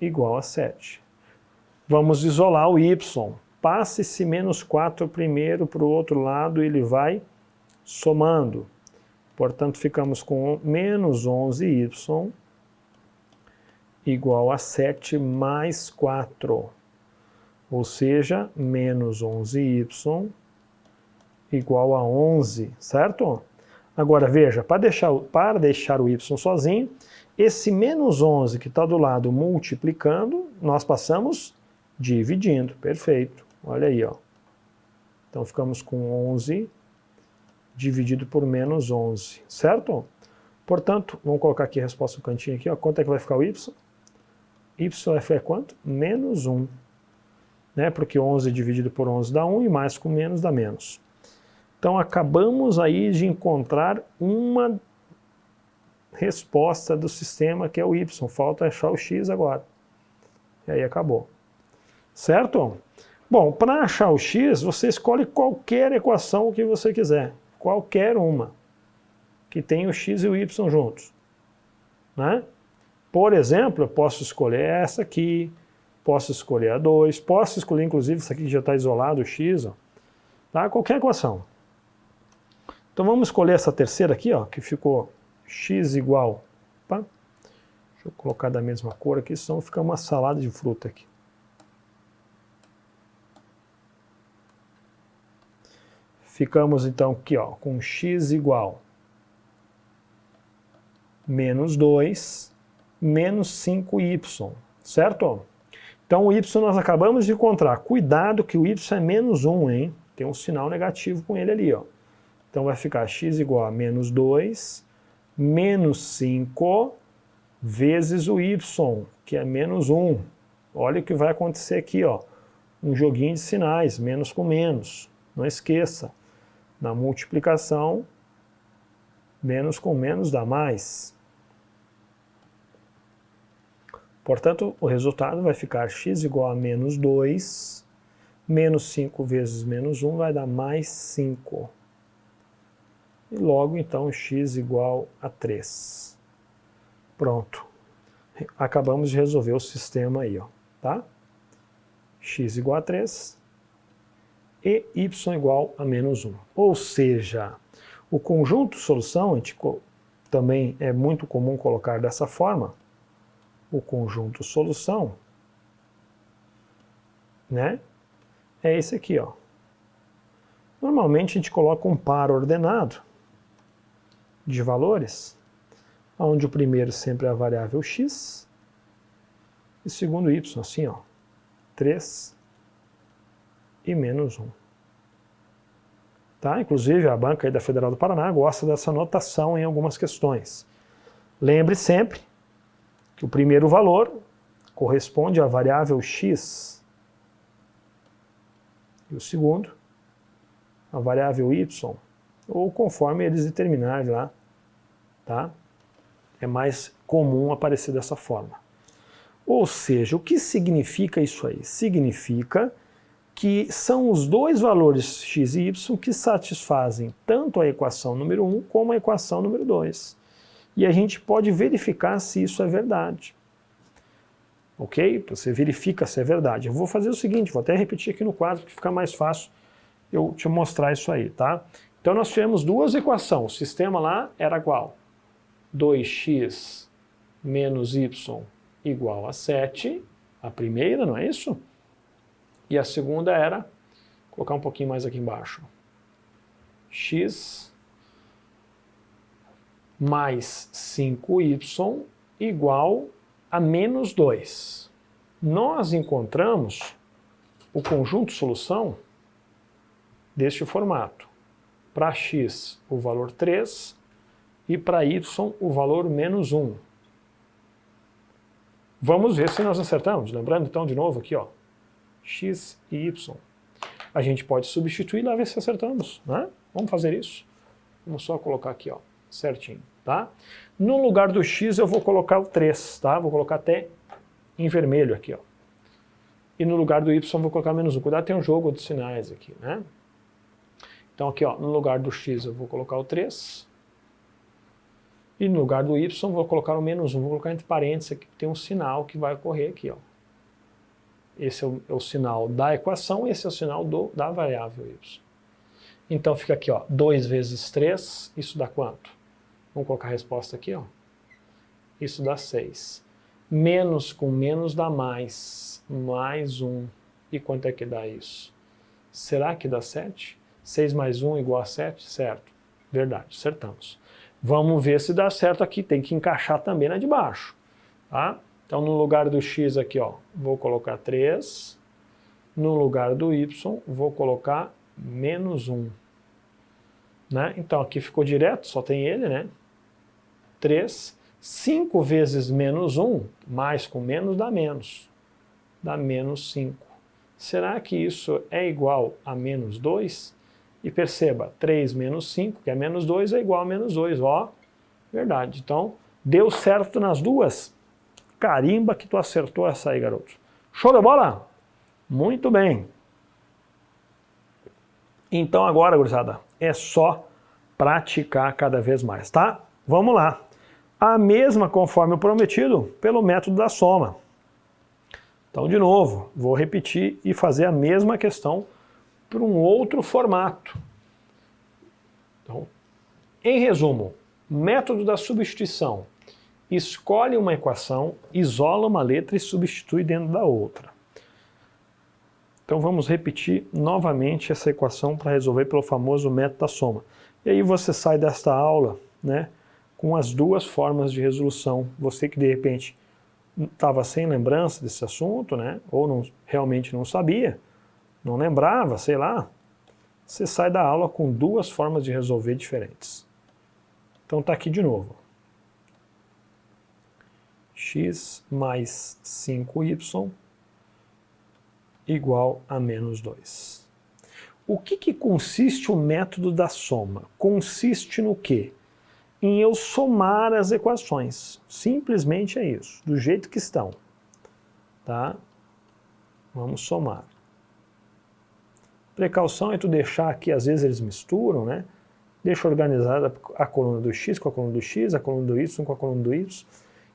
igual a 7. Vamos isolar o y. Passa esse menos 4 primeiro para o outro lado e ele vai somando. Portanto, ficamos com menos 11y igual a 7 mais 4. Ou seja, menos 11y igual a 11, certo? Agora, veja, para deixar o y sozinho, esse menos 11 que está do lado multiplicando, nós passamos dividindo. Perfeito. Olha aí, ó. Então, ficamos com 11 dividido por menos 11, certo? Portanto, vamos colocar aqui a resposta no cantinho aqui, ó. Quanto é que vai ficar o y? Y vai ficar quanto? Menos 1. Né? Porque 11 dividido por 11 dá 1 e mais com menos dá menos. Então, acabamos aí de encontrar uma resposta do sistema que é o y. Falta achar o x agora. E aí acabou. Certo? Bom, para achar o x, você escolhe qualquer equação que você quiser. Qualquer uma. Que tenha o x e o y juntos. Né? Por exemplo, eu posso escolher essa aqui. Posso escolher a 2. Posso escolher, inclusive, essa aqui que já está isolado, o x. Ó. Tá? Qualquer equação. Então vamos escolher essa terceira aqui, ó, que ficou x igual. Opa, deixa eu colocar da mesma cor aqui, senão fica uma salada de fruta aqui. Ficamos então aqui, ó, com x igual menos 2 menos 5y, certo? Então o y nós acabamos de encontrar. Cuidado que o y é menos 1, hein? Tem um sinal negativo com ele ali, ó. Então vai ficar x igual a menos 2 menos 5 vezes o y, que é menos 1. Olha o que vai acontecer aqui, ó. Um joguinho de sinais, menos com menos. Não esqueça, na multiplicação, menos com menos dá mais. Portanto, o resultado vai ficar x igual a menos 2, menos 5 vezes menos 1 vai dar mais 5. E logo, então, x igual a 3. Pronto. Acabamos de resolver o sistema aí, ó, tá? X igual a 3 e y igual a menos 1. Ou seja, o conjunto solução, a gente também é muito comum colocar dessa forma, o conjunto solução, né? É esse aqui, ó. Normalmente a gente coloca um par ordenado de valores, onde o primeiro sempre é a variável x, e o segundo y, assim, ó, 3 e menos 1. Tá? Inclusive, a banca aí da Federal do Paraná gosta dessa notação em algumas questões. Lembre sempre que o primeiro valor corresponde à variável x, e o segundo, a variável y, ou conforme eles determinarem lá, tá? É mais comum aparecer dessa forma. Ou seja, o que significa isso aí? Significa que são os dois valores x e y que satisfazem tanto a equação número 1 como a equação número 2. E a gente pode verificar se isso é verdade. Ok? Você verifica se é verdade. Eu vou fazer o seguinte, vou até repetir aqui no quadro, que fica mais fácil eu te mostrar isso aí, tá? Então nós tivemos duas equações. O sistema lá era qual? 2x menos y igual a 7. A primeira, não é isso? E a segunda era, vou colocar um pouquinho mais aqui embaixo, x mais 5y igual a menos 2. Nós encontramos o conjunto solução deste formato. Para x o valor 3 e para y o valor menos 1. Vamos ver se nós acertamos. Lembrando então de novo aqui, ó, x e y. A gente pode substituir lá ver se acertamos, né? Vamos fazer isso. Vamos só colocar aqui, ó, certinho, tá? No lugar do x eu vou colocar o 3, tá? Vou colocar até em vermelho aqui, ó. e no lugar do y vou colocar menos 1. Cuidado, tem um jogo de sinais aqui, né? Então aqui, ó, no lugar do x eu vou colocar o 3, e no lugar do y vou colocar o menos 1, vou colocar entre parênteses aqui, tem um sinal que vai ocorrer aqui, ó. Esse é o sinal da equação, esse é o sinal da variável y. Então fica aqui, ó, 2 vezes 3, isso dá quanto? Vamos colocar a resposta aqui, ó. Isso dá 6. Menos com menos dá mais 1. E quanto é que dá isso? Será que dá 7? 6 mais 1 igual a 7? Certo. Verdade, acertamos. Vamos ver se dá certo aqui, tem que encaixar também na de baixo. Tá? Então no lugar do x aqui, ó, vou colocar 3. No lugar do y, vou colocar menos 1. Né? Então aqui ficou direto, só tem ele, né? 3. 5 vezes menos 1, mais com menos dá menos. Dá menos 5. Será que isso é igual a menos 2? E perceba, 3 menos 5, que é menos 2, é igual a menos 2. Ó, verdade. Então, deu certo nas duas. Carimba que tu acertou essa aí, garoto. Show de bola? Muito bem. Então agora, gurizada, é só praticar cada vez mais, tá? Vamos lá. A mesma, conforme o prometido, pelo método da soma. Então, de novo, vou repetir e fazer a mesma questão para um outro formato. Então, em resumo, método da substituição. Escolhe uma equação, isola uma letra e substitui dentro da outra. Então vamos repetir novamente essa equação para resolver pelo famoso método da soma. E aí você sai desta aula, né, com as duas formas de resolução. Você que de repente estava sem lembrança desse assunto, né, ou realmente não sabia, não lembrava, sei lá, você sai da aula com duas formas de resolver diferentes. Então está aqui de novo. X mais 5y igual a menos 2. O que consiste o método da soma? Consiste no quê? Em eu somar as equações. Simplesmente é isso, do jeito que estão. Tá? Vamos somar. Precaução é tu deixar aqui, às vezes eles misturam, né? Deixa organizada a coluna do x com a coluna do x, a coluna do y com a coluna do y,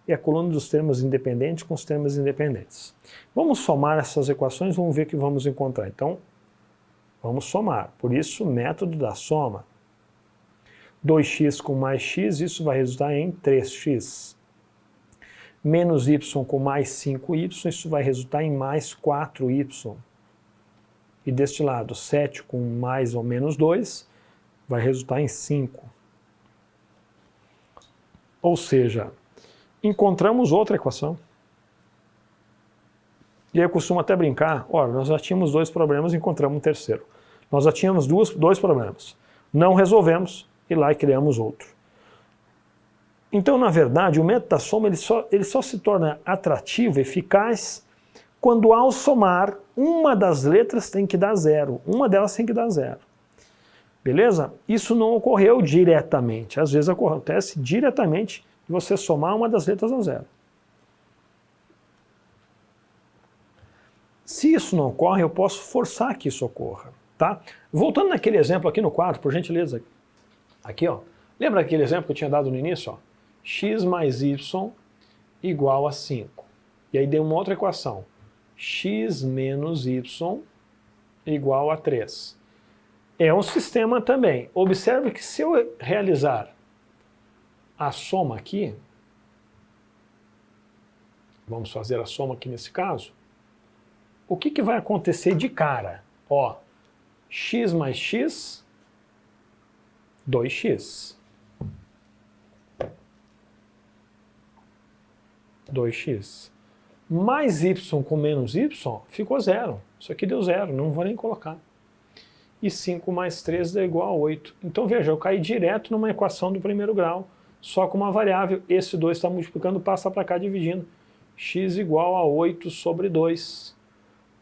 e a coluna dos termos independentes com os termos independentes. Vamos somar essas equações, vamos ver o que vamos encontrar. Então, vamos somar. Por isso, método da soma. 2x com mais x, isso vai resultar em 3x. Menos y com mais 5y, isso vai resultar em mais 4y. E deste lado, 7 com mais ou menos 2, vai resultar em 5. Ou seja, encontramos outra equação. E aí eu costumo até brincar, olha, nós já tínhamos 2 problemas e encontramos um terceiro. Nós já tínhamos 2 problemas. Não resolvemos e lá criamos outro. Então, na verdade, o método da soma ele só se torna atrativo, eficaz, quando ao somar, uma das letras tem que dar 0. Uma delas tem que dar 0. Beleza? Isso não ocorreu diretamente. Às vezes acontece diretamente de você somar uma das letras a 0. Se isso não ocorre, eu posso forçar que isso ocorra. Tá? Voltando naquele exemplo aqui no quadro, por gentileza. Aqui, ó. Lembra aquele exemplo que eu tinha dado no início? Ó? X mais y igual a 5. E aí dei uma outra equação. X menos y igual a 3. É um sistema também. Observe que se eu realizar a soma aqui, vamos fazer a soma aqui nesse caso, o que vai acontecer de cara? Ó, x mais x, 2x. 2x. Mais y com menos y, ficou 0. Isso aqui deu 0, não vou nem colocar. E 5 mais 3 dá igual a 8. Então veja, eu caí direto numa equação do primeiro grau, só com uma variável. Esse 2 está multiplicando, passa para cá dividindo. X igual a 8 sobre 2.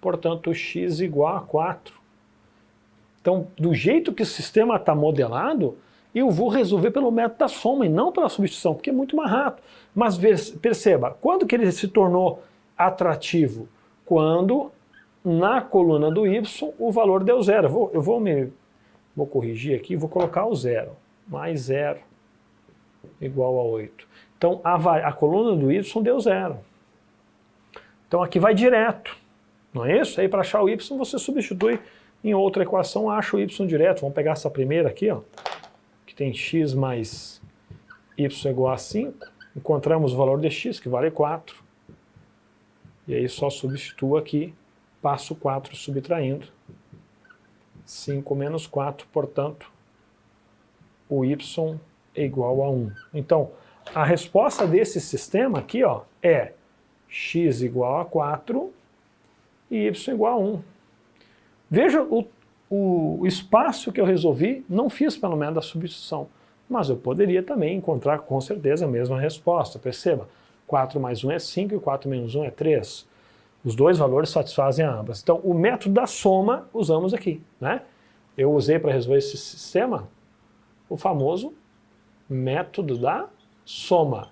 Portanto, x igual a 4. Então, do jeito que o sistema está modelado, eu vou resolver pelo método da soma e não pela substituição, porque é muito mais rápido. Mas perceba, quando que ele se tornou atrativo? Quando na coluna do y, o valor deu zero. Eu vou corrigir aqui, vou colocar o zero. Mais 0 igual a 8. Então, a coluna do y deu zero. Então, aqui vai direto. Não é isso? Aí, para achar o y, você substitui em outra equação, acha o y direto. Vamos pegar essa primeira aqui, ó, que tem x mais y igual a 5. Encontramos o valor de x, que vale 4. E aí, só substituo aqui. Passo 4 subtraindo. 5 menos 4, portanto, o y é igual a 1. Então, a resposta desse sistema aqui, ó, é x igual a 4 e y igual a 1. Veja o espaço que eu resolvi, não fiz pelo método da substituição, mas eu poderia também encontrar com certeza a mesma resposta. Perceba, 4 mais 1 é 5 e 4 menos 1 é 3. Os dois valores satisfazem ambas. Então, o método da soma usamos aqui, né? Eu usei para resolver esse sistema o famoso método da soma.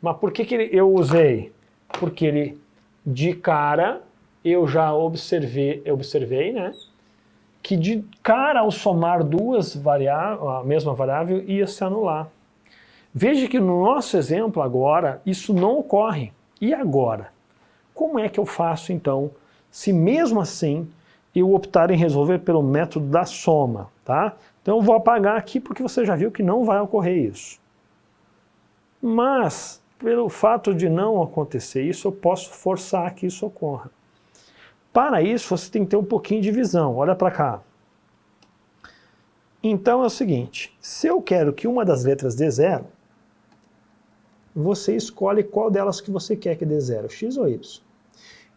Mas por que eu usei? Porque ele, de cara, eu já observei, né, que de cara ao somar duas variáveis, a mesma variável ia se anular. Veja que no nosso exemplo agora, isso não ocorre. E agora? Como é que eu faço então, se mesmo assim eu optar em resolver pelo método da soma, tá? Então eu vou apagar aqui porque você já viu que não vai ocorrer isso. Mas, pelo fato de não acontecer isso, eu posso forçar que isso ocorra. Para isso, você tem que ter um pouquinho de visão. Olha para cá. Então é o seguinte, se eu quero que uma das letras dê zero, você escolhe qual delas que você quer que dê zero, x ou y.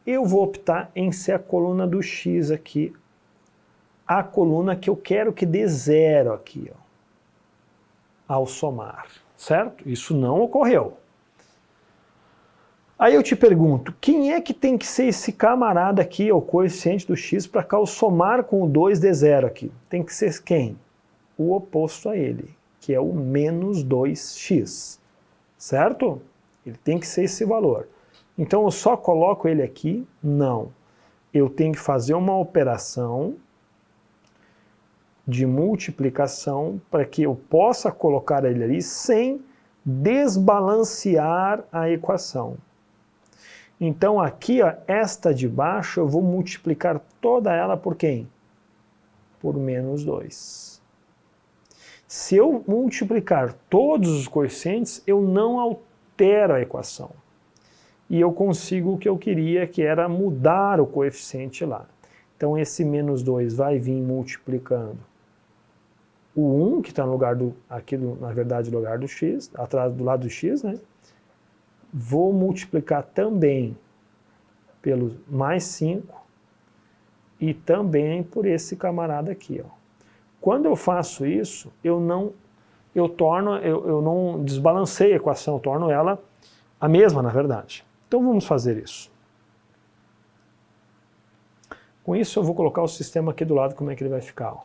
Eu vou optar em ser a coluna do x aqui, a coluna que eu quero que dê zero aqui, ó, ao somar, certo? Isso não ocorreu. Aí eu te pergunto, quem é que tem que ser esse camarada aqui, o coeficiente do x, para cá o somar com o 2 dê zero aqui? Tem que ser quem? O oposto a ele, que é o menos 2x, certo? Ele tem que ser esse valor. Então eu só coloco ele aqui? Não. Eu tenho que fazer uma operação de multiplicação para que eu possa colocar ele ali sem desbalancear a equação. Então aqui, ó, esta de baixo, eu vou multiplicar toda ela por quem? Por menos 2. Se eu multiplicar todos os coeficientes, eu não altero a equação. E eu consigo o que eu queria, que era mudar o coeficiente lá. Então esse menos 2 vai vir multiplicando o 1, que está no lugar do, aqui na verdade no lugar do x, atrás do lado do x, né? Vou multiplicar também pelo mais 5 e também por esse camarada aqui, ó. Quando eu faço isso, eu não desbalanceio a equação, eu torno ela a mesma, na verdade. Então vamos fazer isso. Com isso eu vou colocar o sistema aqui do lado, como é que ele vai ficar, ó.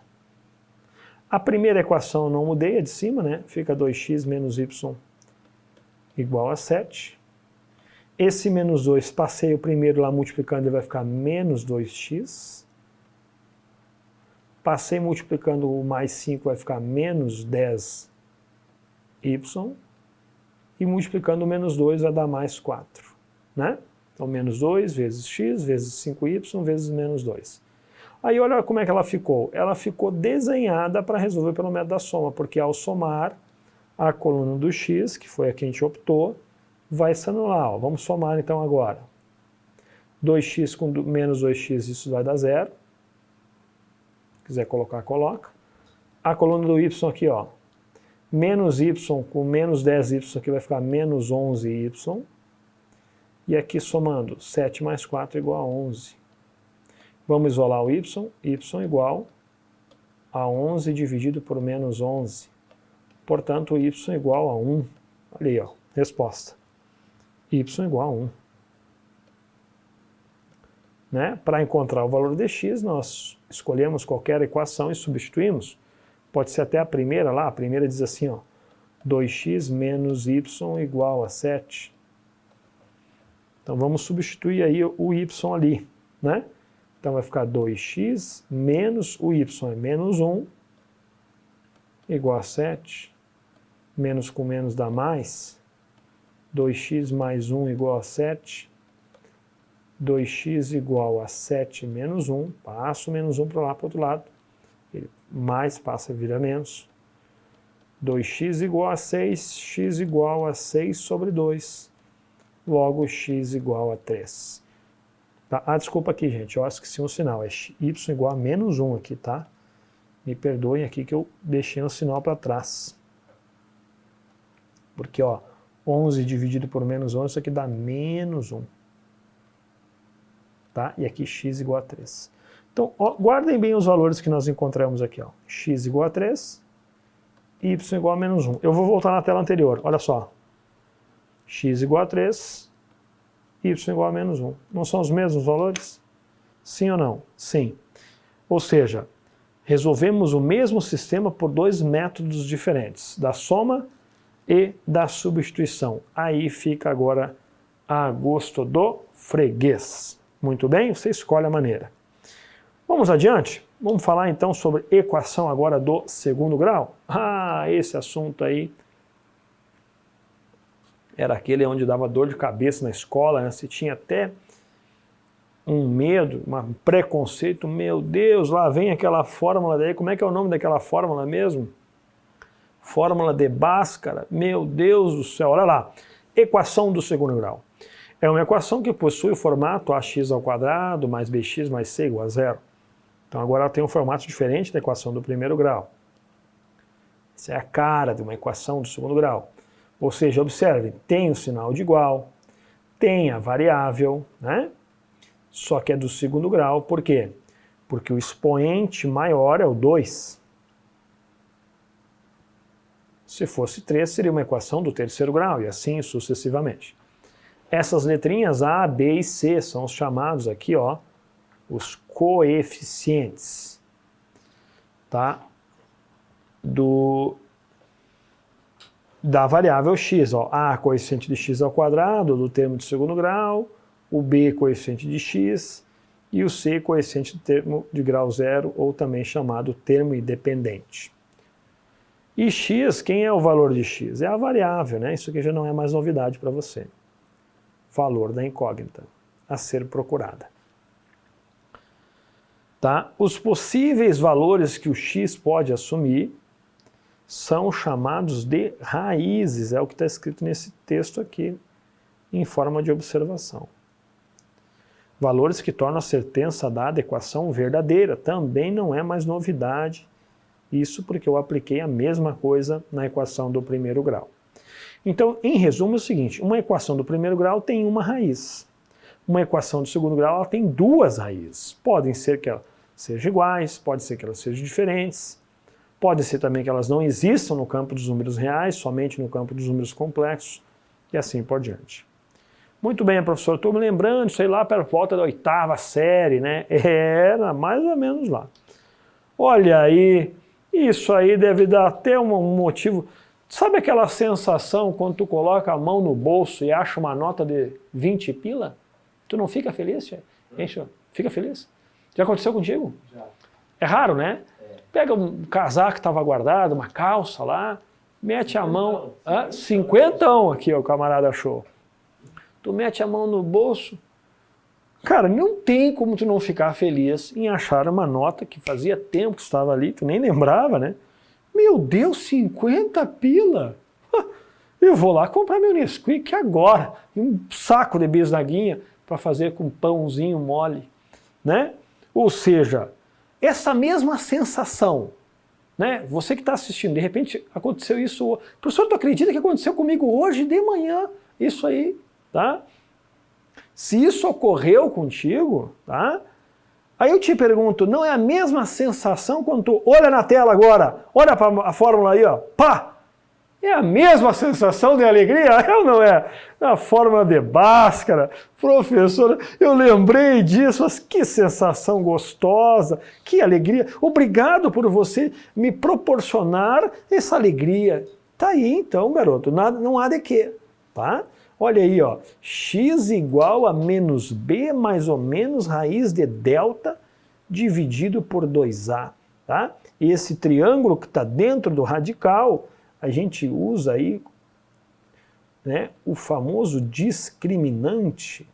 A primeira equação eu não mudei, a de cima, né? Fica 2x menos y igual a 7. Esse menos 2, passei o primeiro lá multiplicando, ele vai ficar menos 2x. Passei multiplicando o mais 5, vai ficar menos 10y. E multiplicando o menos 2 vai dar mais 4. Né? Então, menos 2 vezes x vezes 5y vezes menos 2. Aí, olha como é que ela ficou. Ela ficou desenhada para resolver pelo método da soma, porque ao somar, a coluna do x, que foi a que a gente optou, vai se anular. Ó. Vamos somar então agora. 2x com menos 2x, isso vai dar 0. Se quiser colocar, coloca. A coluna do y aqui, ó. Menos y com menos 10y aqui vai ficar menos 11y. E aqui somando, 7 mais 4 igual a 11. Vamos isolar o y igual a 11 dividido por menos 11. Portanto, y igual a 1. Olha aí, ó, resposta. Y igual a 1. Né? Para encontrar o valor de x, nós escolhemos qualquer equação e substituímos. Pode ser até a primeira lá, a primeira diz assim, ó, 2x menos y igual a 7. Então vamos substituir aí o y ali, né? Então vai ficar 2x menos o y é menos 1, igual a 7. Menos com menos dá mais. 2x mais 1 igual a 7. 2x igual a 7 menos 1. Passo o menos 1 para lá, para o outro lado. Mais passa a virar menos. 2x igual a 6. X igual a 6 sobre 2. Logo, x igual a 3. Tá? Ah, desculpa aqui, gente. Eu esqueci um sinal. É y igual a menos 1 aqui, tá? Me perdoem aqui que eu deixei um sinal para trás. Porque, ó, 11 dividido por menos 11, isso aqui dá menos 1. Tá? E aqui x igual a 3. Então, ó, guardem bem os valores que nós encontramos aqui. Ó. X igual a 3, y igual a menos 1. Eu vou voltar na tela anterior, olha só. X igual a 3, y igual a menos 1. Não são os mesmos valores? Sim ou não? Sim. Ou seja, resolvemos o mesmo sistema por dois métodos diferentes, da soma e da substituição. Aí fica agora a gosto do freguês. Muito bem? Você escolhe a maneira. Vamos adiante? Vamos falar então sobre equação agora do segundo grau? Ah, esse assunto aí era aquele onde dava dor de cabeça na escola, né? Você tinha até um medo, um preconceito, meu Deus, lá vem aquela fórmula daí, como é que é o nome daquela fórmula mesmo? Fórmula de Bhaskara, meu Deus do céu, olha lá, equação do segundo grau. É uma equação que possui o formato ax ao quadrado mais bx mais c igual a 0. Então agora ela tem um formato diferente da equação do primeiro grau. Essa é a cara de uma equação do segundo grau. Ou seja, observe, tem o sinal de igual, tem a variável, né? Só que é do segundo grau, por quê? Porque o expoente maior é o 2. Se fosse 3, seria uma equação do terceiro grau, e assim sucessivamente. Essas letrinhas A, B e C são os chamados aqui, ó, os coeficientes, tá? Da variável x, ó, A coeficiente de x ao quadrado, do termo de segundo grau, o B coeficiente de x e o C coeficiente de termo de grau zero, ou também chamado termo independente. E x, quem é o valor de x? É a variável, né? Isso aqui já não é mais novidade para você. Valor da incógnita a ser procurada. Tá? Os possíveis valores que o x pode assumir são chamados de raízes, é o que está escrito nesse texto aqui, em forma de observação. Valores que tornam a sentença dada equação verdadeira, também não é mais novidade, isso porque eu apliquei a mesma coisa na equação do primeiro grau. Então, em resumo, é o seguinte, uma equação do primeiro grau tem uma raiz. Uma equação do segundo grau ela tem duas raízes. Podem ser que elas sejam iguais, pode ser que elas sejam diferentes, pode ser também que elas não existam no campo dos números reais, somente no campo dos números complexos, e assim por diante. Muito bem, professor, estou me lembrando, sei lá, para volta da 8ª série, né? Era mais ou menos lá. Olha aí, isso aí deve dar até um motivo. Sabe aquela sensação quando tu coloca a mão no bolso e acha uma nota de 20 pila? Tu não fica feliz? Fica feliz? Já aconteceu contigo? Já. É raro, né? É. Pega um casaco que estava guardado, uma calça lá, mete a mão... 50 aqui, ó, o camarada achou. Tu mete a mão no bolso. Cara, não tem como tu não ficar feliz em achar uma nota que fazia tempo que estava ali, tu nem lembrava, né? Meu Deus, 50 pila! Eu vou lá comprar meu Nesquik agora. E um saco de bisnaguinha para fazer com pãozinho mole, né? Ou seja, essa mesma sensação, né? Você que está assistindo, de repente aconteceu isso. Professor, tu acredita que aconteceu comigo hoje de manhã? Isso aí, tá? Se isso ocorreu contigo, tá? Aí eu te pergunto, não é a mesma sensação quando tu olha na tela agora, olha para a fórmula aí, ó, pá! É a mesma sensação de alegria? É ou não é? A fórmula de Bhaskara, professora, eu lembrei disso, mas que sensação gostosa, que alegria. Obrigado por você me proporcionar essa alegria. Tá aí então, garoto, nada, não há de quê, tá? Olha aí, ó, x igual a menos b mais ou menos raiz de delta dividido por 2a, tá? E esse triângulo que está dentro do radical, a gente usa aí, né, o famoso discriminante,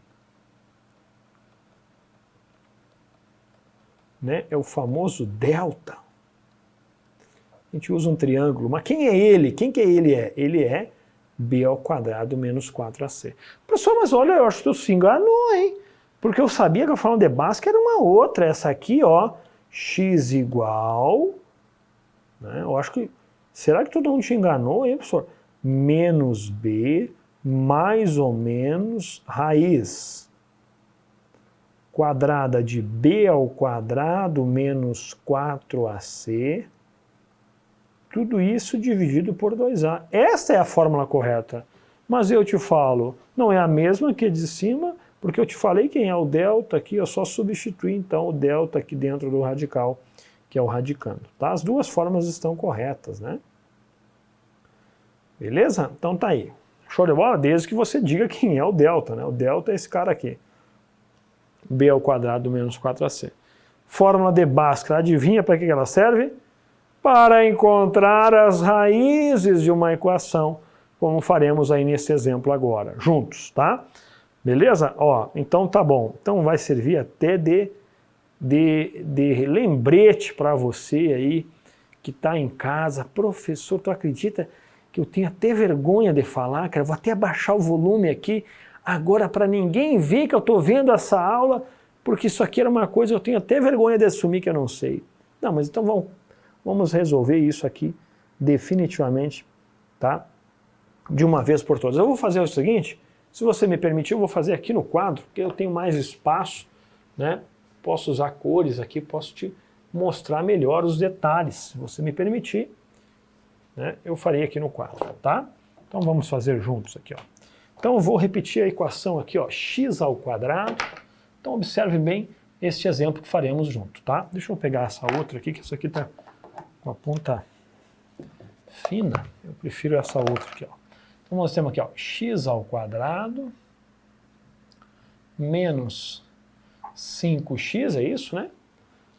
né, é o famoso delta. A gente usa um triângulo, mas quem é ele? Quem que ele é? Ele é b ao quadrado menos 4ac. Professor, mas olha, eu acho que tu se enganou, hein? Porque eu sabia que a forma de Bhaskara era uma outra, essa aqui, ó, x igual, né, eu acho que, será que todo mundo te enganou, hein, professor? Menos b mais ou menos raiz quadrada de b ao quadrado menos 4ac, tudo isso dividido por 2a. Esta é a fórmula correta. Mas eu te falo, não é a mesma que a de cima, porque eu te falei quem é o delta aqui, eu só substituí então o delta aqui dentro do radical, que é o radicando. Tá? As duas formas estão corretas, né? Beleza? Então tá aí. Show de bola? Desde que você diga quem é o delta, né? O delta é esse cara aqui. b ao quadrado menos 4ac. Fórmula de Bhaskara, adivinha para que ela serve? Para encontrar as raízes de uma equação, como faremos aí nesse exemplo agora, juntos, tá? Beleza? Ó, então tá bom. Então vai servir até de lembrete para você aí que está em casa. Professor, tu acredita que eu tenho até vergonha de falar, cara? Vou até abaixar o volume aqui agora para ninguém ver que eu estou vendo essa aula, porque isso aqui era uma coisa que eu tenho até vergonha de assumir que eu não sei. Não, mas então vamos resolver isso aqui definitivamente, tá? De uma vez por todas. Eu vou fazer o seguinte, se você me permitir, eu vou fazer aqui no quadro, porque eu tenho mais espaço, né? Posso usar cores aqui, posso te mostrar melhor os detalhes. Se você me permitir, né, eu farei aqui no quadro, tá? Então vamos fazer juntos aqui, ó. Então eu vou repetir a equação aqui, ó, x ao quadrado. Então observe bem este exemplo que faremos junto, tá? Deixa eu pegar essa outra aqui, que essa aqui tá com a ponta fina. Eu prefiro essa outra aqui, ó. Então nós temos aqui, ó, x ao quadrado menos 5x, é isso, né?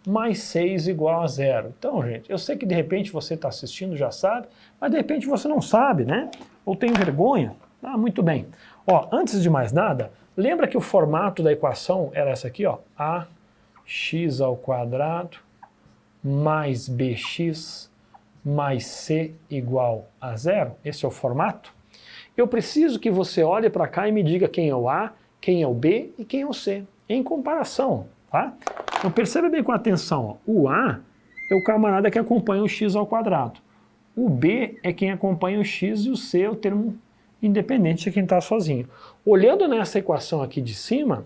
Mais 6 igual a 0. Então, gente, eu sei que de repente você está assistindo, já sabe, mas de repente você não sabe, né? Ou tem vergonha. Ah, muito bem. Ó, antes de mais nada, lembra que o formato da equação era essa aqui, ó, ax ao quadrado mais bx mais c igual a 0? Esse é o formato? Eu preciso que você olhe para cá e me diga quem é o a, quem é o b e quem é o c, em comparação, tá? Então perceba bem com atenção, ó. O a é o camarada que acompanha o x ao quadrado. O b é quem acompanha o x e o c é o termo independente de quem está sozinho. Olhando nessa equação aqui de cima,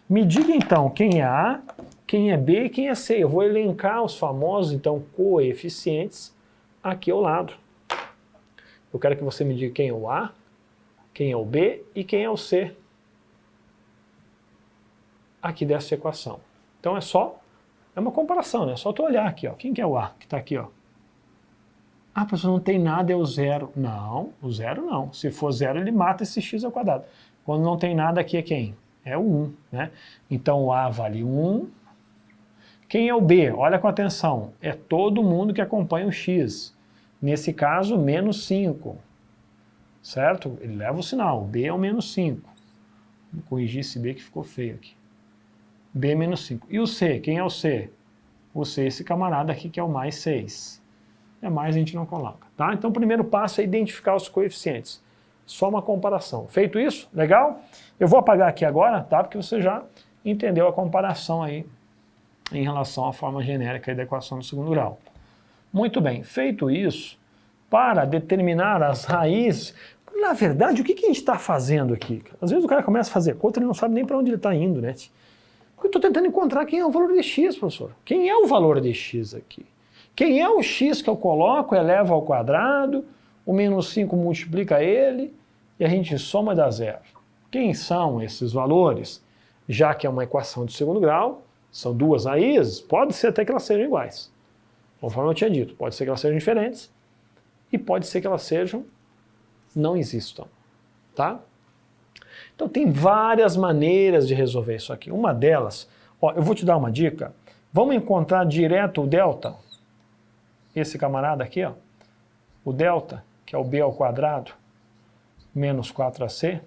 me diga então quem é a, quem é b e quem é c. Eu vou elencar os famosos, então, coeficientes aqui ao lado. Eu quero que você me diga quem é o a, quem é o b e quem é o c aqui dessa equação. Então é uma comparação, né? É só tu olhar aqui, ó. Quem que é o a que está aqui, ó? Ah, professor, não tem nada, é o zero. Não, o zero não. Se for zero, ele mata esse x ao quadrado. Quando não tem nada aqui é quem? É o 1, né? Então o a vale 1. Quem é o b? Olha com atenção. É todo mundo que acompanha o x. Nesse caso, menos 5. Certo? Ele leva o sinal. O b é o menos 5. Vou corrigir esse b que ficou feio aqui. B menos 5. E o C? Quem é o C? O C é esse camarada aqui que é o mais 6. É mais a gente não coloca, tá? Então o primeiro passo é identificar os coeficientes. Só uma comparação. Feito isso? Legal? Eu vou apagar aqui agora, tá? Porque você já entendeu a comparação aí em relação à forma genérica da equação do segundo grau. Muito bem. Feito isso, para determinar as raízes... Na verdade, o que a gente está fazendo aqui? Às vezes o cara começa a fazer conta e ele não sabe nem para onde ele está indo, né? Eu estou tentando encontrar quem é o valor de x, professor. Quem é o valor de x aqui? Quem é o x que eu coloco, elevo ao quadrado, o menos 5 multiplica ele e a gente soma e dá zero. Quem são esses valores? Já que é uma equação de segundo grau, são duas raízes, pode ser até que elas sejam iguais. Conforme eu tinha dito, pode ser que elas sejam diferentes e pode ser que elas sejam, não existam, tá? Então tem várias maneiras de resolver isso aqui. Uma delas, ó, eu vou te dar uma dica. Vamos encontrar direto o delta, esse camarada aqui, ó, o delta, que é o b ao quadrado, menos 4ac,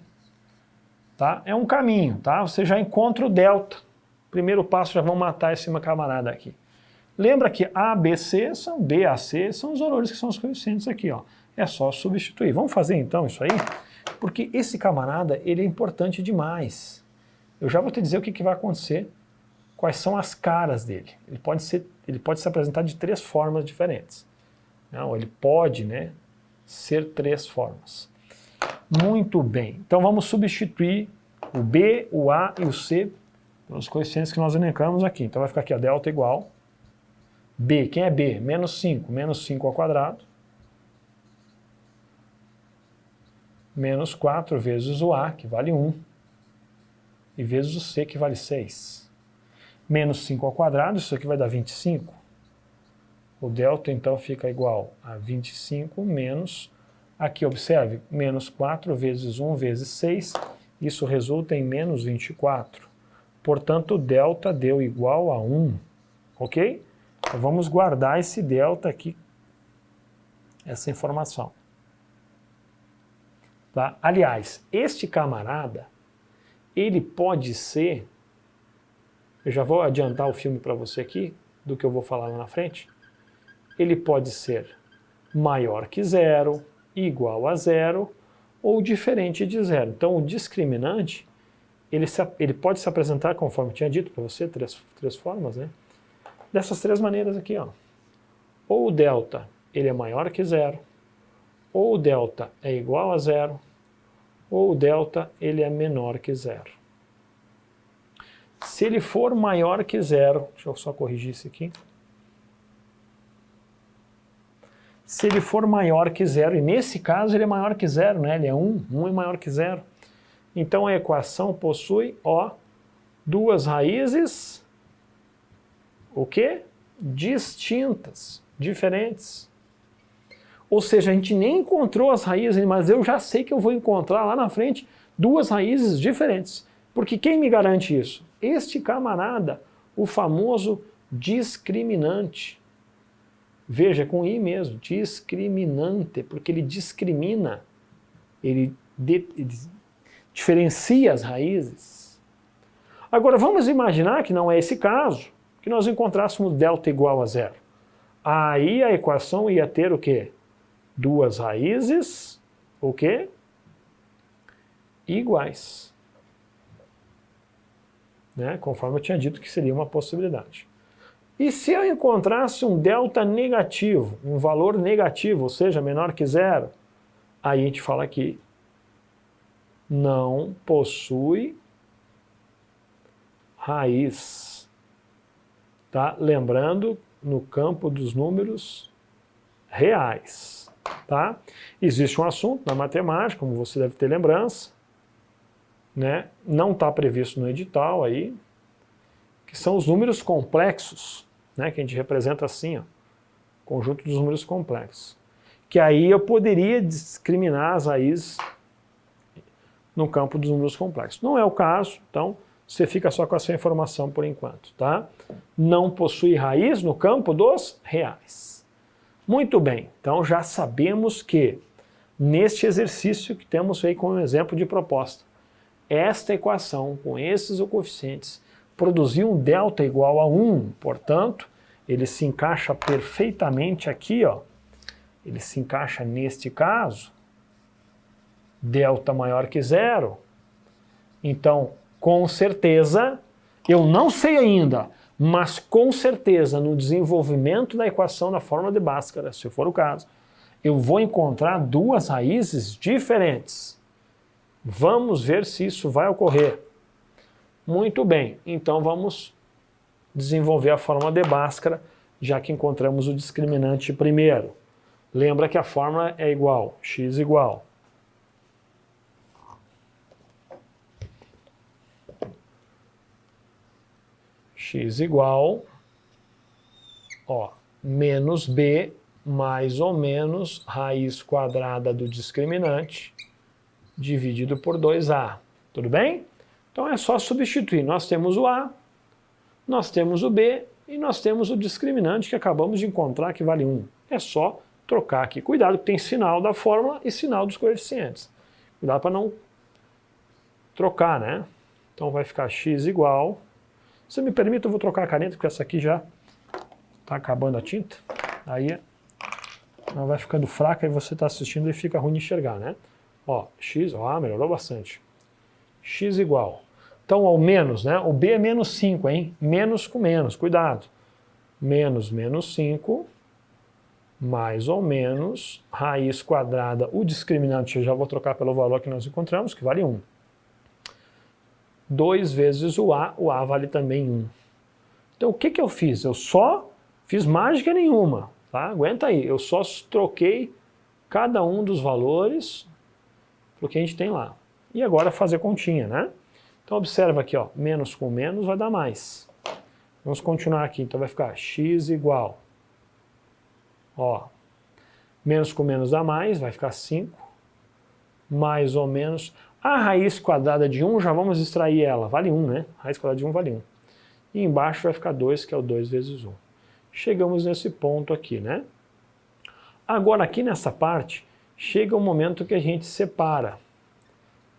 tá? É um caminho, tá? Você já encontra o delta. Primeiro passo, já vamos matar esse camarada aqui. Lembra que A, B, C são B, A, C, são os valores que são os coeficientes aqui, ó. É só substituir. Vamos fazer então isso aí? Porque esse camarada, ele é importante demais. Eu já vou te dizer o que vai acontecer, quais são as caras dele. Ele pode se apresentar de 3 formas diferentes. Não, ele pode, né, ser 3 formas. Muito bem. Então vamos substituir o B, o A e o C pelos coeficientes que nós elencamos aqui. Então vai ficar aqui, ó, delta igual B. Quem é B? Menos 5. Menos 5 ao quadrado. Menos 4 vezes o A, que vale 1. E vezes o C, que vale 6. Menos 5 ao quadrado, isso aqui vai dar 25. O delta, então, fica igual a 25 menos, aqui, observe, menos 4 vezes 1 vezes 6. Isso resulta em menos 24. Portanto, o delta deu igual a 1. Ok? Então, vamos guardar esse delta aqui, essa informação. Tá? Aliás, este camarada, ele pode ser, eu já vou adiantar o filme para você aqui, do que eu vou falar lá na frente, ele pode ser maior que 0, igual a 0, ou diferente de 0. Então o discriminante, ele pode se apresentar, conforme eu tinha dito para você, três formas, né? Dessas 3 maneiras aqui, ó. Ou o delta, ele é maior que 0, ou o delta é igual a 0, ou o delta, ele é menor que 0. Se ele for maior que 0, deixa eu só corrigir isso aqui. Se ele for maior que 0, e nesse caso ele é maior que 0, né? Ele é 1, 1 é maior que 0. Então a equação possui, ó, 2 raízes, o quê? Distintas, diferentes. Ou seja, a gente nem encontrou as raízes, mas eu já sei que eu vou encontrar lá na frente 2 raízes diferentes. Porque quem me garante isso? Este camarada, o famoso discriminante. Veja, é com I mesmo, discriminante, porque ele discrimina, ele diferencia as raízes. Agora vamos imaginar que não é esse caso, que nós encontrássemos delta igual a 0. Aí a equação ia ter o quê? 2 raízes, o quê? Iguais. Né? Conforme eu tinha dito que seria uma possibilidade. E se eu encontrasse um delta negativo, um valor negativo, ou seja, menor que 0, aí a gente fala aqui, não possui raiz. Tá? Lembrando, no campo dos números reais. Tá? Existe um assunto na matemática, como você deve ter lembrança, né? Não está previsto no edital aí, que são os números complexos, né? Que a gente representa assim, ó, conjunto dos números complexos. Que aí eu poderia discriminar as raízes no campo dos números complexos. Não é o caso, então você fica só com essa informação por enquanto, tá? Não possui raiz no campo dos reais. Muito bem, então já sabemos que neste exercício que temos aí como exemplo de proposta, esta equação com esses coeficientes produziu um delta igual a 1, portanto, ele se encaixa perfeitamente aqui, ó. Ele se encaixa neste caso, delta maior que 0. Então, com certeza, eu não sei ainda, mas com certeza no desenvolvimento da equação da fórmula de Bhaskara, se for o caso, eu vou encontrar 2 raízes diferentes. Vamos ver se isso vai ocorrer. Muito bem, então vamos desenvolver a fórmula de Bhaskara, já que encontramos o discriminante primeiro. Lembra que a fórmula é igual, x igual ó, menos b mais ou menos raiz quadrada do discriminante dividido por 2a. Tudo bem? Então é só substituir. Nós temos o A, nós temos o B e nós temos o discriminante que acabamos de encontrar que vale 1. É só trocar aqui. Cuidado que tem sinal da fórmula e sinal dos coeficientes. Cuidado para não trocar, né? Então vai ficar x igual... Se me permite, eu vou trocar a caneta, porque essa aqui já está acabando a tinta. Aí ela vai ficando fraca e você está assistindo e fica ruim de enxergar, né? Ó, x, ó, melhorou bastante. X igual. Então, ao menos, né? O B é menos 5, hein? Menos com menos, cuidado. Menos 5, mais ou menos, raiz quadrada, o discriminante eu já vou trocar pelo valor que nós encontramos, que vale 1. 2 vezes o A vale também 1. Então, o que eu fiz? Eu só fiz mágica nenhuma, tá? Aguenta aí, eu só troquei cada um dos valores pro que a gente tem lá. E agora fazer continha, né? Então observa aqui, ó, menos com menos vai dar mais. Vamos continuar aqui, então vai ficar x igual, ó, menos com menos dá mais, vai ficar 5, mais ou menos, a raiz quadrada de 1, já vamos extrair ela, vale 1, né? A raiz quadrada de 1 vale 1. E embaixo vai ficar 2, que é o 2 vezes 1. Chegamos nesse ponto aqui, né? Agora aqui nessa parte, chega o momento que a gente separa.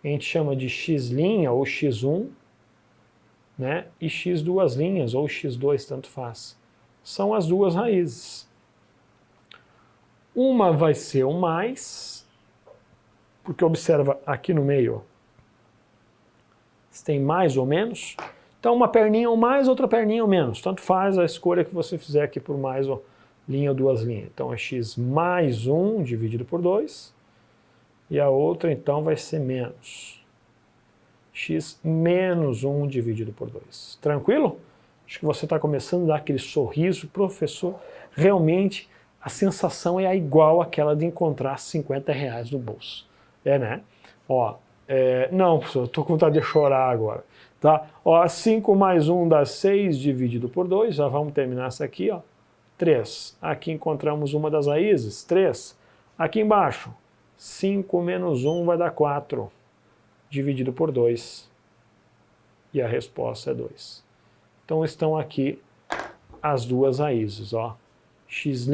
A gente chama de x' ou x1, né? E x duas linhas, ou x2, tanto faz. São as duas raízes. Uma vai ser o mais, porque observa aqui no meio, ó, se tem mais ou menos. Então uma perninha ou mais, outra perninha ou menos. Tanto faz a escolha que você fizer aqui por mais ou linha ou duas linhas. Então é x mais 1 dividido por 2. E a outra, então, vai ser menos. X menos 1 dividido por 2. Tranquilo? Acho que você está começando a dar aquele sorriso. Professor, realmente a sensação é igual àquela de encontrar 50 reais no bolso. É, né? Ó, não, professor, eu estou com vontade de chorar agora. Tá? Ó, 5 mais 1 dá 6 dividido por 2. Já vamos terminar essa aqui, ó. 3. Aqui encontramos uma das raízes. 3. Aqui embaixo. 5 menos 1 vai dar 4, dividido por 2. E a resposta é 2. Então estão aqui as duas raízes, ó. X',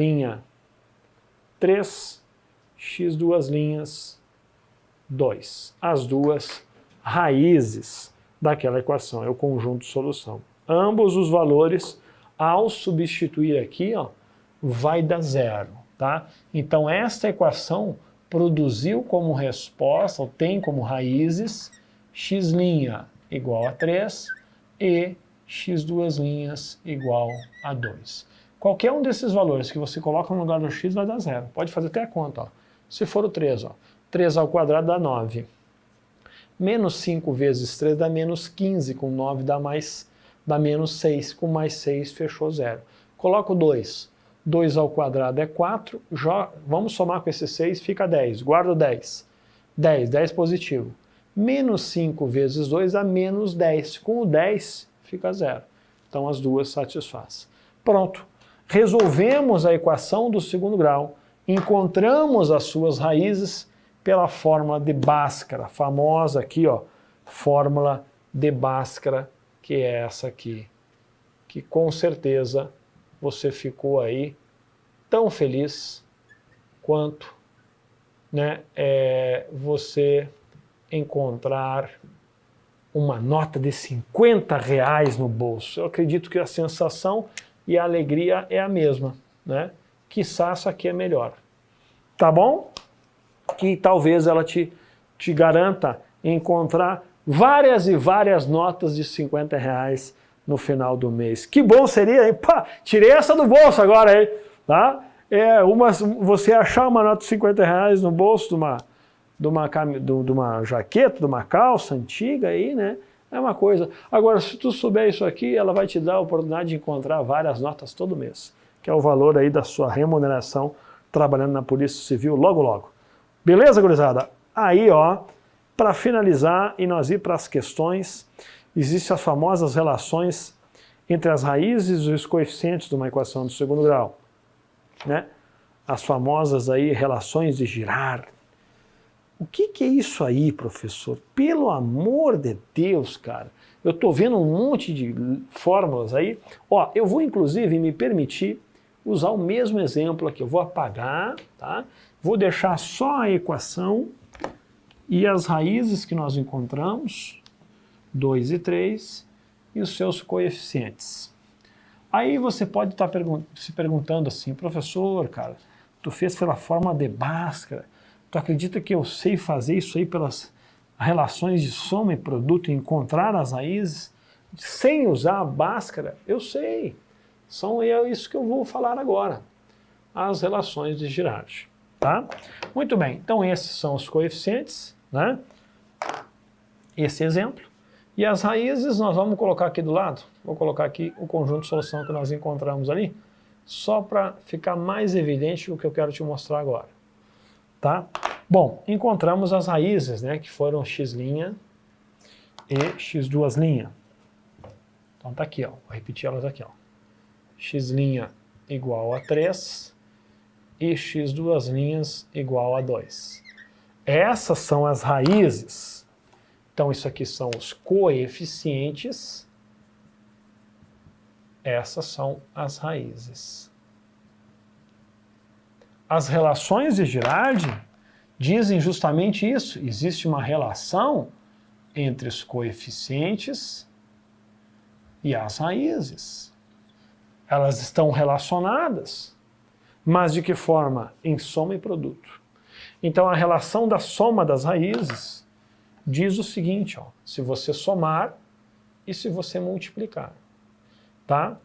3, x duas linhas, 2. As duas raízes daquela equação, é o conjunto de solução. Ambos os valores, ao substituir aqui, ó, vai dar 0, tá? Então esta equação produziu como resposta, ou tem como raízes, x' igual a 3 e x duas linhas igual a 2. Qualquer um desses valores que você coloca no lugar do x vai dar 0. Pode fazer até a conta, ó. Se for o 3, ó, 3 ao quadrado dá 9. Menos 5 vezes 3 dá menos 15, com 9 dá menos 6, com mais 6 fechou 0. Coloca o 2. 2 ao quadrado é 4, já, vamos somar com esse 6, fica 10, guarda o 10. 10 positivo. Menos 5 vezes 2 dá menos 10, com o 10 fica 0. Então as duas satisfazem. Pronto, resolvemos a equação do segundo grau, encontramos as suas raízes pela fórmula de Bhaskara, famosa aqui, ó, fórmula de Bhaskara, que é essa aqui, que com certeza você ficou aí tão feliz quanto, né, você encontrar uma nota de 50 reais no bolso. Eu acredito que a sensação e a alegria é a mesma, né? Quiçá essa aqui é melhor. Tá bom? Que talvez ela te garanta encontrar várias e várias notas de 50 reais no final do mês. Que bom seria, hein? Pá, tirei essa do bolso agora, hein? Tá? Você achar uma nota de 50 reais no bolso de uma jaqueta, de uma calça antiga aí, né? É uma coisa. Agora, se tu souber isso aqui, ela vai te dar a oportunidade de encontrar várias notas todo mês, que é o valor aí da sua remuneração trabalhando na Polícia Civil logo logo. Beleza, gurizada? Aí, ó, para finalizar e nós ir para as questões, existem as famosas relações entre as raízes e os coeficientes de uma equação do segundo grau, né? As famosas aí relações de Girard. O que é isso aí, professor? Pelo amor de Deus, cara. Eu estou vendo um monte de fórmulas aí. Ó, eu vou inclusive me permitir usar o mesmo exemplo aqui. Eu vou apagar, tá? Vou deixar só a equação e as raízes que nós encontramos, 2 e 3, e os seus coeficientes. Aí você pode estar se perguntando assim, professor, cara, tu fez pela fórmula de Bhaskara, tu acredita que eu sei fazer isso aí pelas relações de soma e produto e encontrar as raízes sem usar a Bhaskara? Eu sei. É isso que eu vou falar agora. As relações de Girardi. Tá? Muito bem. Então esses são os coeficientes, né? Esse exemplo. E as raízes nós vamos colocar aqui do lado. Vou colocar aqui o conjunto de solução que nós encontramos ali, só para ficar mais evidente o que eu quero te mostrar agora. Tá? Bom, encontramos as raízes, né, que foram x' e x2'. Então tá aqui, ó, vou repetir elas aqui, ó. X' igual a 3 e x2' igual a 2. Essas são as raízes. Então isso aqui são os coeficientes. Essas são as raízes. As relações de Girardi dizem justamente isso. Existe uma relação entre os coeficientes e as raízes. Elas estão relacionadas, mas de que forma? Em soma e produto. Então a relação da soma das raízes diz o seguinte, ó, se você somar e se você multiplicar. Tá?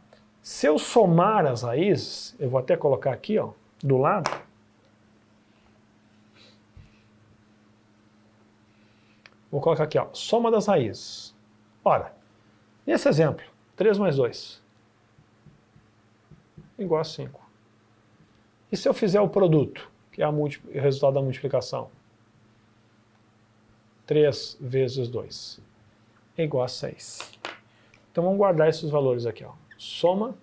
Se eu somar as raízes, eu vou até colocar aqui, ó, do lado. Vou colocar aqui, ó, soma das raízes. Ora, nesse exemplo, 3 mais 2 igual a 5. E se eu fizer o produto, que é o resultado da multiplicação? 3 vezes 2 é igual a 6. Então vamos guardar esses valores aqui, ó. Soma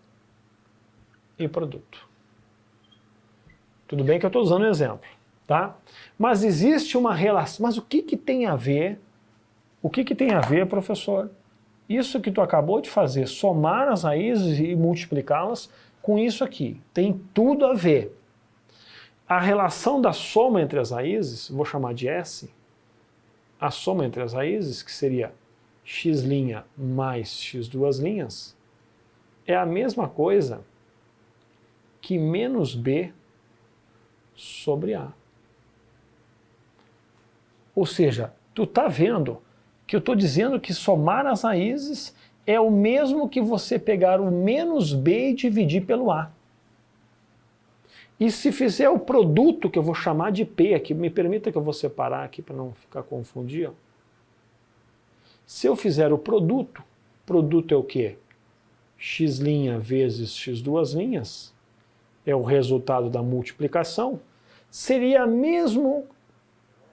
e produto. Tudo bem que eu estou usando um exemplo, tá? Mas existe uma relação. Mas o que tem a ver? O que tem a ver, professor? Isso que tu acabou de fazer, somar as raízes e multiplicá-las com isso aqui. Tem tudo a ver. A relação da soma entre as raízes, vou chamar de S, a soma entre as raízes, que seria x' mais x2', é a mesma coisa que menos b sobre a. Ou seja, tu está vendo que eu estou dizendo que somar as raízes é o mesmo que você pegar o menos b e dividir pelo a. E se fizer o produto, que eu vou chamar de p aqui, me permita que eu vou separar aqui para não ficar confundido. Se eu fizer o produto é o quê? X' vezes x2', é o resultado da multiplicação, seria o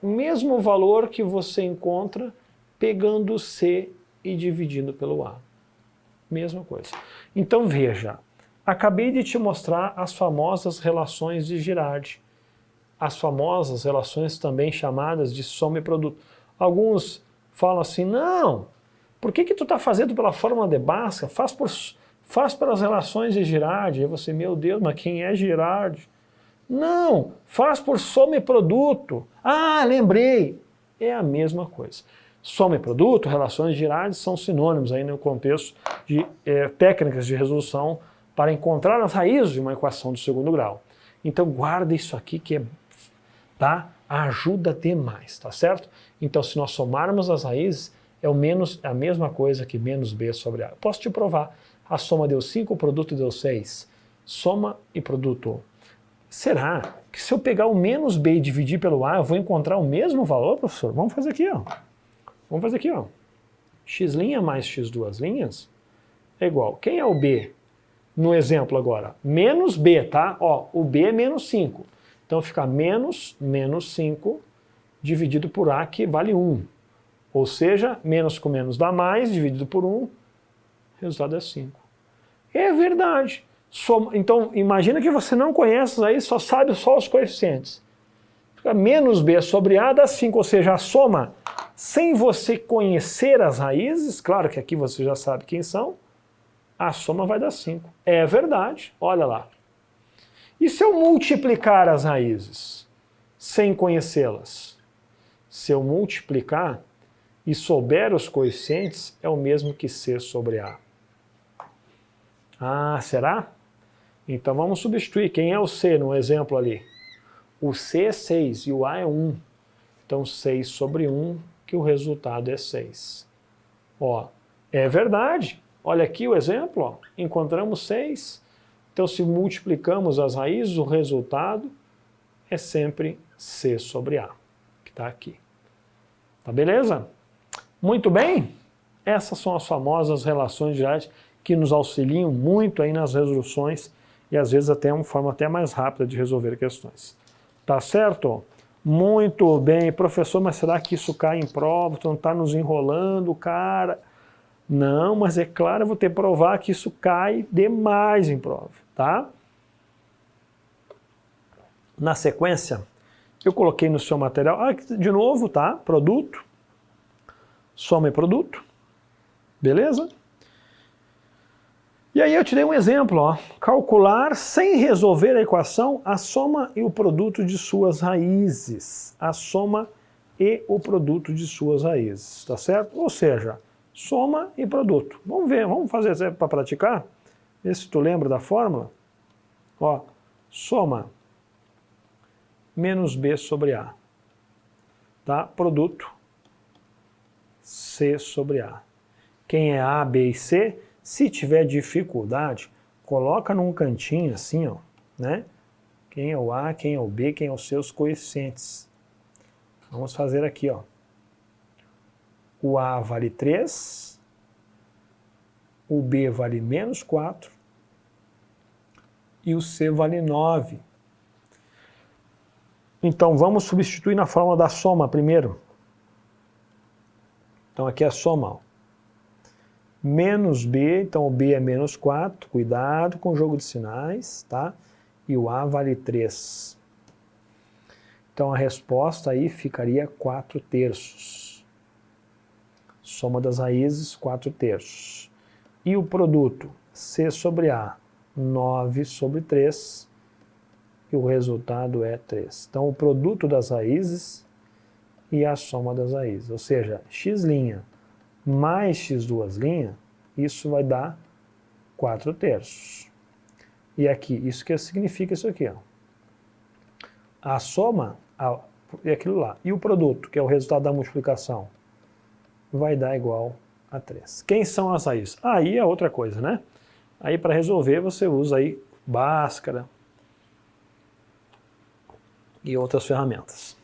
mesmo valor que você encontra pegando o C e dividindo pelo A. Mesma coisa. Então veja, acabei de te mostrar as famosas relações de Girardi. As famosas relações também chamadas de soma e produto. Alguns falam assim, não, por que tu está fazendo pela fórmula de Bhaskara? Faz pelas relações de Girardi. Aí você, meu Deus, mas quem é Girardi? Não, faz por soma e produto. Ah, lembrei. É a mesma coisa. Soma e produto, relações de Girardi são sinônimos aí no contexto de técnicas de resolução para encontrar as raízes de uma equação do segundo grau. Então guarda isso aqui que ajuda demais, tá certo? Então se nós somarmos as raízes, é a mesma coisa que menos b sobre a. Eu posso te provar. A soma deu 5, o produto deu 6. Soma e produto. Será que se eu pegar o menos b e dividir pelo a, eu vou encontrar o mesmo valor, professor? Vamos fazer aqui, ó. Vamos fazer aqui, ó. X' mais x2' é igual. Quem é o b? No exemplo agora, menos b, tá? Ó, o b é menos 5. Então fica menos 5 dividido por a, que vale 1. Ou seja, menos com menos dá mais, dividido por 1, o resultado é 5. É verdade. Então, imagina que você não conhece aí, só sabe só os coeficientes. Menos b sobre a dá 5, ou seja, a soma, sem você conhecer as raízes, claro que aqui você já sabe quem são, a soma vai dar 5. É verdade, olha lá. E se eu multiplicar as raízes, sem conhecê-las? Se eu multiplicar e souber os coeficientes, é o mesmo que c sobre a. Ah, será? Então vamos substituir. Quem é o c no exemplo ali? O c é 6 e o a é 1. Então 6 sobre 1, que o resultado é 6. Ó, é verdade. Olha aqui o exemplo, ó. Encontramos 6. Então se multiplicamos as raízes, o resultado é sempre c sobre a, que está aqui. Tá beleza? Muito bem? Essas são as famosas relações diretas que nos auxiliam muito aí nas resoluções e às vezes até uma forma até mais rápida de resolver questões. Tá certo? Muito bem, professor, mas será que isso cai em prova? Tu não está nos enrolando, cara? Não, mas é claro, eu vou ter que provar que isso cai demais em prova, tá? Na sequência, eu coloquei no seu material, de novo, tá? Produto, soma e produto, beleza? E aí eu te dei um exemplo, ó. Calcular sem resolver a equação a soma e o produto de suas raízes. A soma e o produto de suas raízes, tá certo? Ou seja, soma e produto. Vamos ver, vamos fazer para praticar? Vê se tu lembra da fórmula. Ó, soma menos b sobre a, tá? Produto c sobre a. Quem é a, b e c? Se tiver dificuldade, coloca num cantinho assim, ó, né? Quem é o A, quem é o B, quem é os seus coeficientes. Vamos fazer aqui, ó. O A vale 3, o B vale menos 4 e o C vale 9. Então vamos substituir na fórmula da soma primeiro. Então aqui é a soma, ó. Menos B, então o B é menos 4, cuidado com o jogo de sinais, tá? E o A vale 3. Então a resposta aí ficaria 4/3. Soma das raízes, 4/3. E o produto, C sobre A, 9 sobre 3, e o resultado é 3. Então o produto das raízes e a soma das raízes, ou seja, x' mais x2', isso vai dar 4/3. E aqui, isso que significa isso aqui, ó. A soma é aquilo lá. E o produto, que é o resultado da multiplicação, vai dar igual a 3. Quem são as raízes? Aí é outra coisa, né? Aí para resolver você usa aí Bhaskara e outras ferramentas.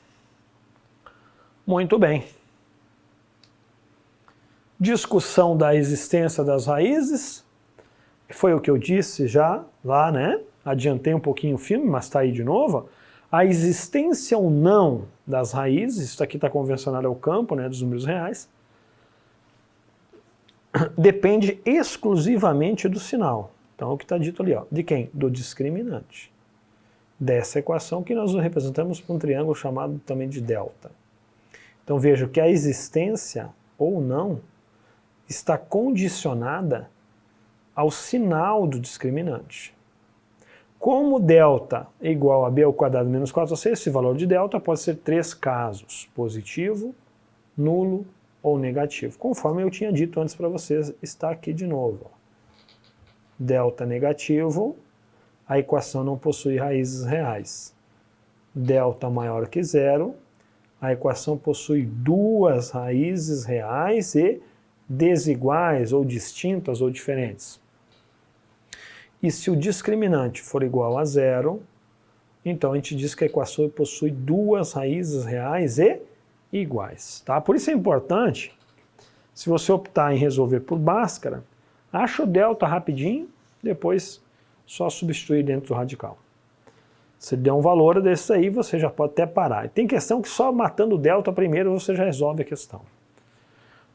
Muito bem. Discussão da existência das raízes, foi o que eu disse já lá, né? Adiantei um pouquinho o filme, mas está aí de novo. A existência ou não das raízes, isso aqui está convencionado ao campo, né, dos números reais, depende exclusivamente do sinal. Então, o que está dito ali, ó, de quem? Do discriminante. Dessa equação que nós representamos por um triângulo chamado também de delta. Então, veja que a existência ou não está condicionada ao sinal do discriminante. Como delta é igual a b ao quadrado menos 4ac, esse valor de delta pode ser 3 casos, positivo, nulo ou negativo. Conforme eu tinha dito antes para vocês, está aqui de novo. Delta negativo, a equação não possui raízes reais. Delta maior que zero, a equação possui duas raízes reais e desiguais ou distintas ou diferentes. E se o discriminante for igual a zero, então a gente diz que a equação possui duas raízes reais e iguais. Tá? Por isso é importante, se você optar em resolver por Bhaskara, acha o delta rapidinho, depois só substituir dentro do radical. Se der um valor desse aí, você já pode até parar. E tem questão que só matando o delta primeiro você já resolve a questão.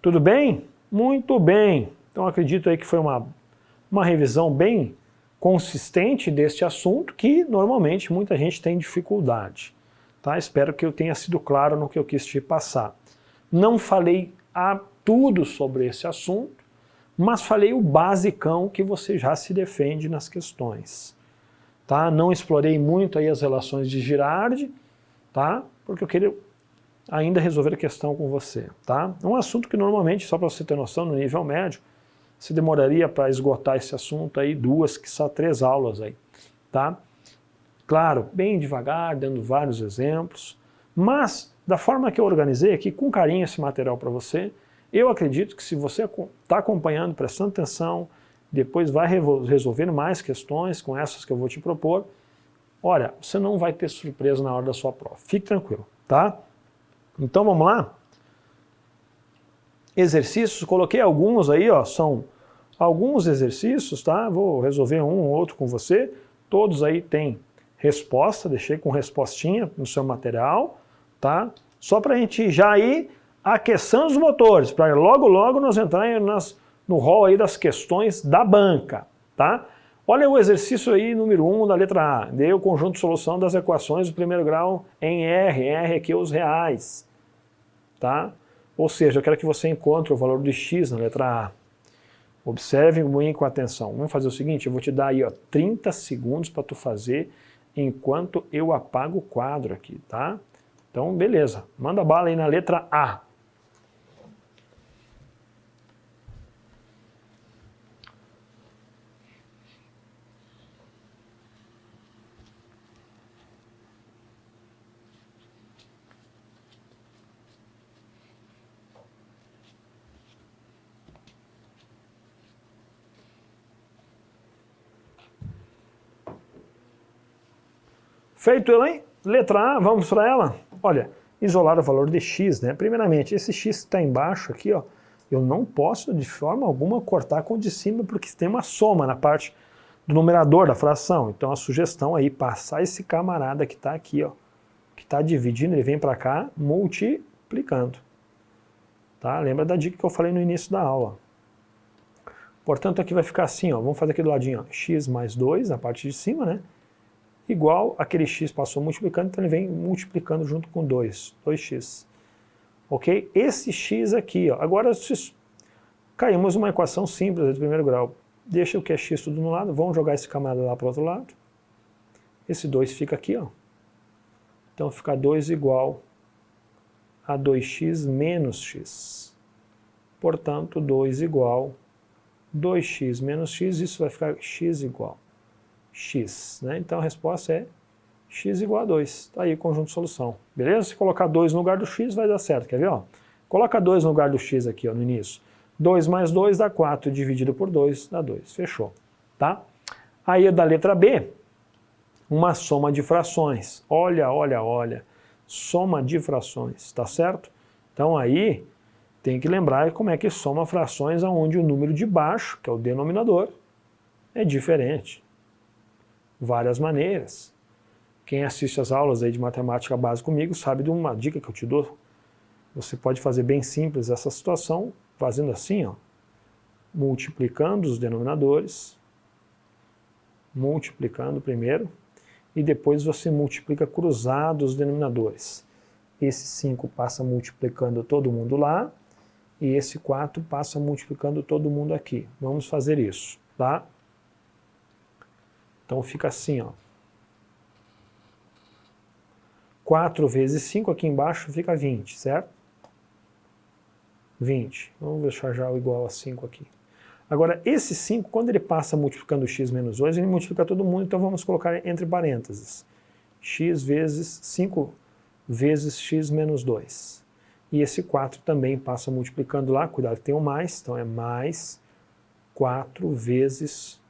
Tudo bem? Muito bem. Então acredito aí que foi uma revisão bem consistente deste assunto que normalmente muita gente tem dificuldade. Tá? Espero que eu tenha sido claro no que eu quis te passar. Não falei tudo sobre esse assunto, mas falei o basicão que você já se defende nas questões. Tá? Não explorei muito aí as relações de Girardi, tá? Porque eu queria ainda resolver a questão com você. Tá? É um assunto que normalmente, só para você ter noção, no nível médio, se demoraria para esgotar esse assunto aí 2, quiçá 3 aulas aí. Tá? Claro, bem devagar, dando vários exemplos, mas da forma que eu organizei aqui, com carinho esse material para você, eu acredito que se você está acompanhando, prestando atenção, depois vai resolver mais questões com essas que eu vou te propor, olha, você não vai ter surpresa na hora da sua prova. Fique tranquilo, tá? Então vamos lá? Exercícios, coloquei alguns aí, ó, são alguns exercícios, tá? Vou resolver um ou outro com você, todos aí tem resposta, deixei com respostinha no seu material, tá? Só para a gente já ir aquecendo os motores, para logo nós entrarmos no rol aí das questões da banca, tá? Olha o exercício aí número 1 da letra A, dei o conjunto de solução das equações do primeiro grau em R aqui os reais, tá? Ou seja, eu quero que você encontre o valor de x na letra A. Observe muito com atenção. Vamos fazer o seguinte, eu vou te dar aí, ó, 30 segundos para tu fazer enquanto eu apago o quadro aqui, tá? Então, beleza. Manda bala aí na letra A. Feito ela, hein? Letra A, vamos para ela? Olha, isolar o valor de x, né? Primeiramente, esse x que está embaixo aqui, ó, eu não posso de forma alguma cortar com o de cima porque tem uma soma na parte do numerador da fração. Então a sugestão aí, passar esse camarada que está aqui, ó, que está dividindo, ele vem para cá multiplicando. Tá? Lembra da dica que eu falei no início da aula. Portanto, aqui vai ficar assim, ó, vamos fazer aqui do ladinho, ó, x mais 2 na parte de cima, né? Igual aquele x passou multiplicando, então ele vem multiplicando junto com 2x. Ok? Esse x aqui, ó, agora caímos uma equação simples de primeiro grau. Deixa o que é x tudo no lado, vamos jogar esse camarada lá para o outro lado. Esse 2 fica aqui, ó. Então fica 2 igual a 2x menos x. Portanto, 2 igual 2x menos x, isso vai ficar x igual x, né? Então a resposta é x igual a 2. Está aí o conjunto de solução. Beleza? Se colocar 2 no lugar do x vai dar certo. Quer ver? Ó? Coloca 2 no lugar do x aqui, ó, no início. 2 mais 2 dá 4, dividido por 2 dá 2. Fechou. Tá? Aí da letra B, uma soma de frações. Olha, olha, olha. Soma de frações, tá certo? Então aí tem que lembrar como é que soma frações onde o número de baixo, que é o denominador, é diferente. Várias maneiras. Quem assiste às aulas aí de matemática básica comigo sabe de uma dica que eu te dou. Você pode fazer bem simples essa situação, fazendo assim, ó, multiplicando os denominadores, multiplicando primeiro, e depois você multiplica cruzado os denominadores. Esse 5 passa multiplicando todo mundo lá, e esse 4 passa multiplicando todo mundo aqui. Vamos fazer isso, tá? Então fica assim, ó. 4 vezes 5 aqui embaixo fica 20, certo? 20. Vamos deixar já o igual a 5 aqui. Agora, esse 5, quando ele passa multiplicando x menos 2, ele multiplica todo mundo, então vamos colocar entre parênteses. X vezes 5 vezes x menos 2. E esse 4 também passa multiplicando lá, cuidado que tem um mais, então é mais 4 vezes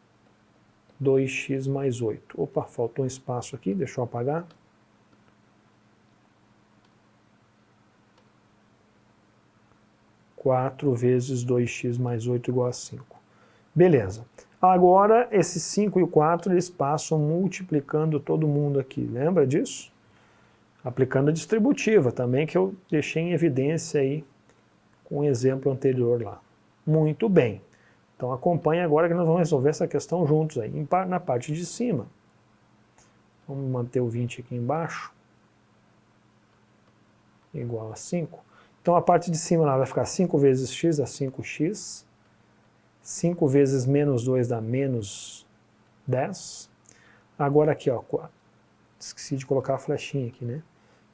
2x mais 8. Opa, faltou um espaço aqui, deixa eu apagar. (4 vezes 2x mais 8 igual a 5). Beleza. Agora, esses 5 e o 4, eles passam multiplicando todo mundo aqui. Lembra disso? Aplicando a distributiva também, que eu deixei em evidência aí com o exemplo anterior lá. Muito bem. Então acompanhe agora que nós vamos resolver essa questão juntos aí, na parte de cima. Vamos manter o 20 aqui embaixo. igual a 5. Então a parte de cima lá vai ficar 5 vezes x dá 5x. 5 vezes menos 2 dá menos 10. Agora aqui, ó, esqueci de colocar a flechinha aqui, né?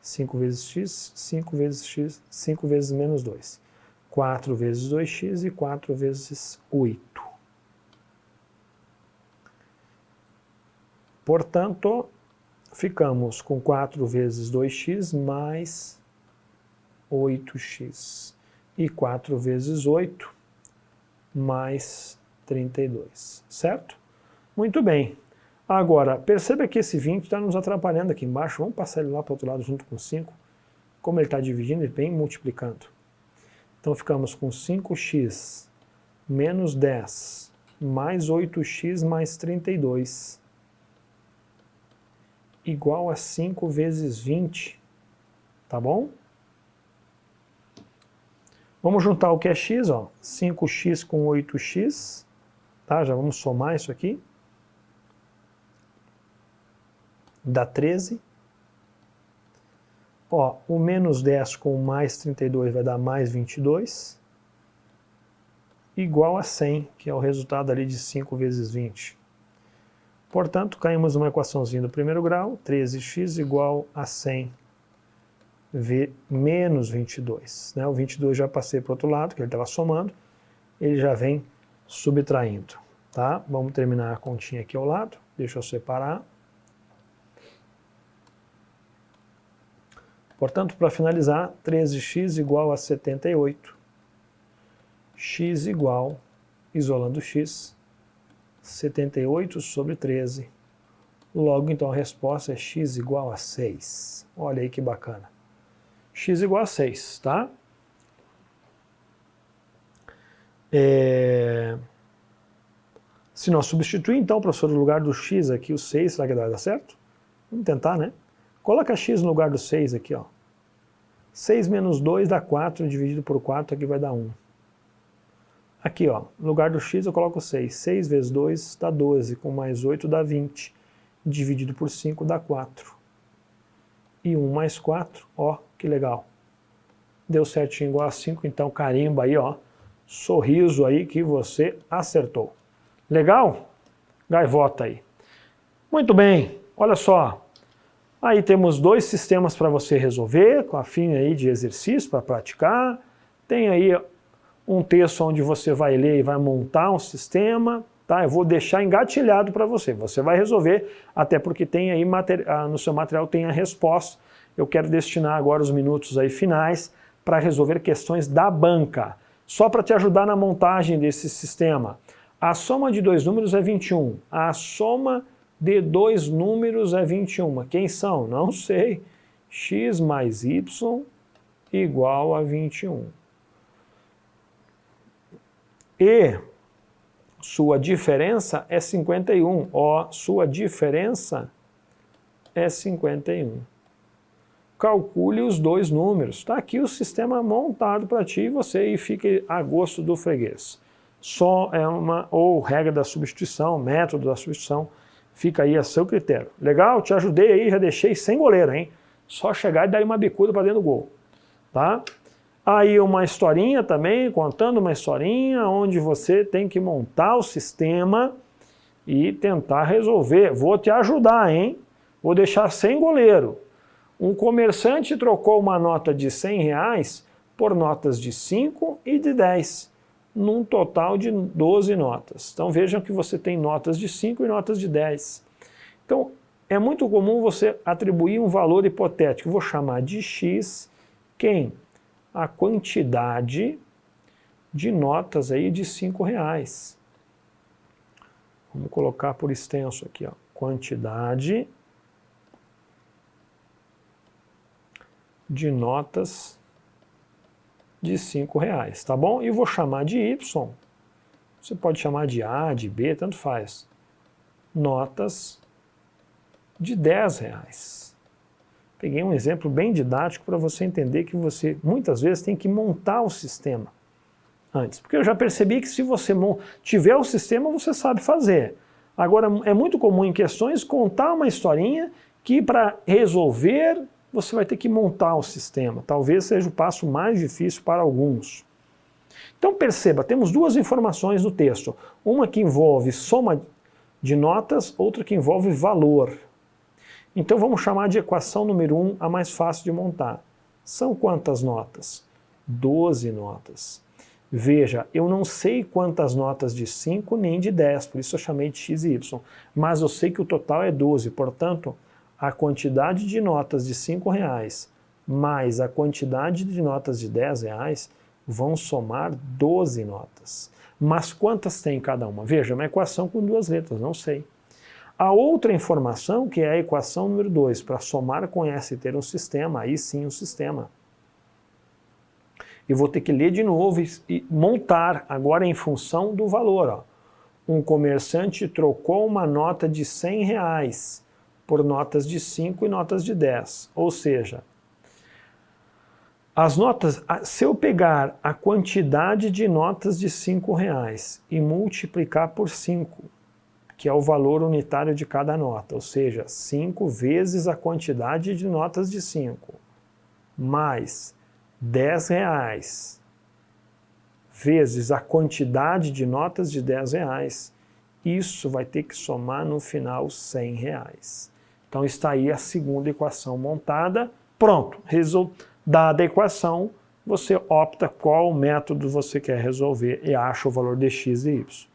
5 vezes x, 5 vezes x, 5 vezes menos 2. 4 vezes 2x e 4 vezes 8. Portanto, ficamos com 4 vezes 2x mais 8x. E 4 vezes 8 mais 32, certo? Muito bem. Agora, perceba que esse 20 está nos atrapalhando aqui embaixo. Vamos passar ele lá para o outro lado junto com 5. Como ele está dividindo, ele vem multiplicando. Então ficamos com 5x menos 10 mais 8x mais 32 igual a 5 vezes 20, tá bom? Vamos juntar o que é x, ó, 5x com 8x, tá? Já vamos somar isso aqui. Dá 13. Ó, o menos 10 com mais 32 vai dar mais 22. Igual a 100, que é o resultado ali de 5 vezes 20. Portanto, caímos numa equaçãozinha do primeiro grau, 13x igual a 100 menos 22. Né? O 22 já passei para o outro lado, que ele estava somando, ele já vem subtraindo. Tá? Vamos terminar a continha aqui ao lado, deixa eu separar. Portanto, para finalizar, 13x igual a 78. X igual, isolando x, 78 sobre 13. Logo, então, a resposta é x igual a 6. Olha aí que bacana. X igual a 6, tá? Se nós substituir, então, professor, no lugar do x aqui, o 6, será que vai dar certo? Vamos tentar, né? Coloca x no lugar do 6 aqui, ó. 6 menos 2 dá 4, dividido por 4 aqui vai dar 1. Aqui, ó, no lugar do x eu coloco 6. 6 vezes 2 dá 12, com mais 8 dá 20. Dividido por 5 dá 4. E 1 mais 4, ó, que legal. Deu certinho igual a 5, então carimba aí, ó. Sorriso aí que você acertou. Legal? Gaivota aí. Muito bem, olha só. Aí temos dois sistemas para você resolver, com a fim aí de exercício para praticar. Tem aí um texto onde você vai ler e vai montar um sistema, tá? Eu vou deixar engatilhado para você. Você vai resolver, até porque tem aí no seu material tem a resposta. Eu quero destinar agora os minutos aí finais para resolver questões da banca. Só para te ajudar na montagem desse sistema. A soma de dois números é 21. A soma de dois números é 21. Quem são? Não sei. X mais Y igual a 21. E sua diferença é 51. Ó, sua diferença é 51. Calcule os dois números. Está aqui o sistema montado para ti e você fique a gosto do freguês. Só é ou regra da substituição, método da substituição, fica aí a seu critério. Legal? Te ajudei aí, já deixei sem goleiro, hein? Só chegar e dar uma bicuda para dentro do gol. Tá? Aí uma historinha também, contando uma historinha onde você tem que montar o sistema e tentar resolver. Vou te ajudar, hein? Vou deixar sem goleiro. Um comerciante trocou uma nota de R$100 por notas de 5 e de 10, num total de 12 notas. Então vejam que você tem notas de 5 e notas de 10. Então é muito comum você atribuir um valor hipotético. Vou chamar de X quem? A quantidade de notas aí de R$5. Vamos colocar por extenso aqui, ó. Quantidade de notas de R$5, tá bom? E vou chamar de Y. Você pode chamar de A, de B, tanto faz. Notas de R$10. Peguei um exemplo bem didático para você entender que você, muitas vezes, tem que montar o sistema antes. Porque eu já percebi que se você tiver o sistema, você sabe fazer. Agora, é muito comum em questões contar uma historinha que para resolver você vai ter que montar o sistema. Talvez seja o passo mais difícil para alguns. Então perceba, temos duas informações no texto. Uma que envolve soma de notas, outra que envolve valor. Então vamos chamar de equação número 1 a mais fácil de montar. São quantas notas? 12 notas. Veja, eu não sei quantas notas de 5 nem de 10, por isso eu chamei de x e y. Mas eu sei que o total é 12, portanto, a quantidade de notas de R$5 mais a quantidade de notas de R$10 vão somar 12 notas. Mas quantas tem cada uma? Veja, uma equação com duas letras, não sei. A outra informação, que é a equação número 2, para somar com essa e ter um sistema, aí sim um sistema. Eu vou ter que ler de novo e montar, agora em função do valor. Ó. Um comerciante trocou uma nota de R$100 por notas de 5 e notas de 10. Ou seja, as notas, se eu pegar a quantidade de notas de R$5 e multiplicar por 5, que é o valor unitário de cada nota, ou seja, 5 vezes a quantidade de notas de 5, mais R$10 vezes a quantidade de notas de R$10, isso vai ter que somar no final R$100. Então está aí a segunda equação montada. Pronto, dada a equação, você opta qual método você quer resolver e acha o valor de x e y.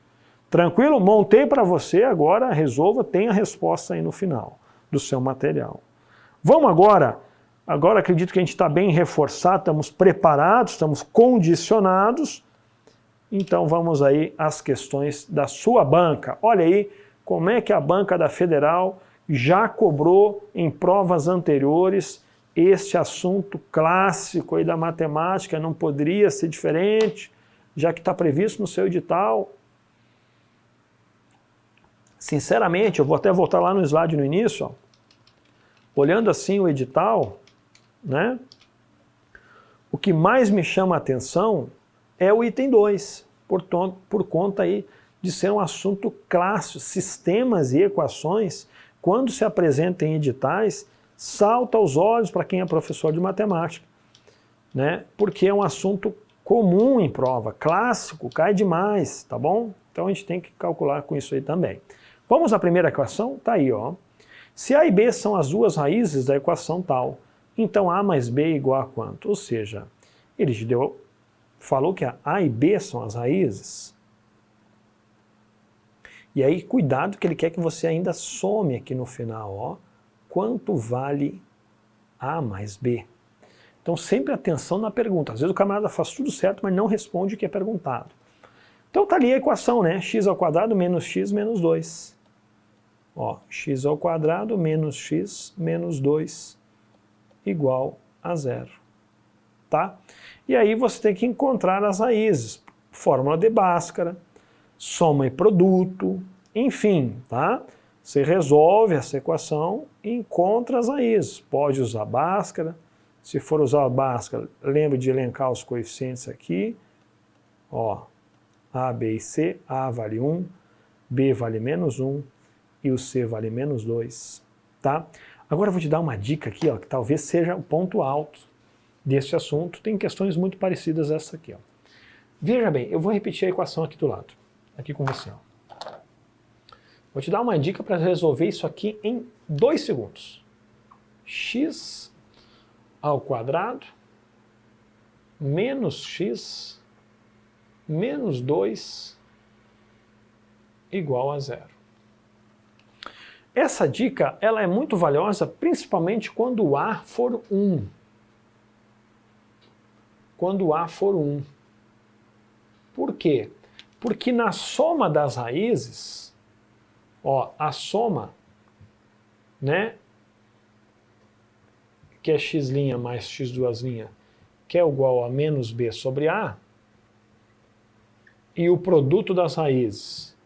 Tranquilo? Montei para você, agora resolva, tem a resposta aí no final do seu material. Vamos agora acredito que a gente está bem reforçado, estamos preparados, estamos condicionados, então vamos aí às questões da sua banca. Olha aí como é que a banca da Federal já cobrou em provas anteriores este assunto clássico aí da matemática, não poderia ser diferente, já que está previsto no seu edital. Sinceramente, eu vou até voltar lá no slide no início, ó. Olhando assim o edital, né? O que mais me chama a atenção é o item 2, por conta aí de ser um assunto clássico, sistemas e equações, quando se apresenta em editais, salta aos olhos para quem é professor de matemática, né? Porque é um assunto comum em prova, clássico, cai demais, tá bom? Então a gente tem que calcular com isso aí também. Vamos à primeira equação? Tá aí, ó. Se A e B são as duas raízes da equação tal, então A mais B é igual a quanto? Ou seja, ele falou que A e B são as raízes. E aí, cuidado que ele quer que você ainda some aqui no final, ó. Quanto vale A mais B? Então, sempre atenção na pergunta. Às vezes o camarada faz tudo certo, mas não responde o que é perguntado. Então, tá ali a equação, né? X² menos x menos 2. Ó, x² menos x menos 2 igual a 0. Tá? E aí você tem que encontrar as raízes. Fórmula de Bhaskara, soma e produto, enfim, tá? Você resolve essa equação e encontra as raízes. Pode usar Bhaskara. Se for usar a Bhaskara, lembre de elencar os coeficientes aqui. Ó, A, B e C. A vale 1, B vale menos 1 e o C vale menos 2. Tá? Agora eu vou te dar uma dica aqui, ó, que talvez seja o ponto alto desse assunto. Tem questões muito parecidas a essa aqui. Ó. Veja bem, eu vou repetir a equação aqui do lado. Aqui com você. Ó. Vou te dar uma dica para resolver isso aqui em 2 segundos. X ao quadrado menos x menos 2 igual a 0. Essa dica ela é muito valiosa, principalmente quando A for 1. Quando A for 1. Por quê? Porque na soma das raízes, ó, a soma, né, que é x' mais x2', que é igual a menos b sobre A, e o produto das raízes,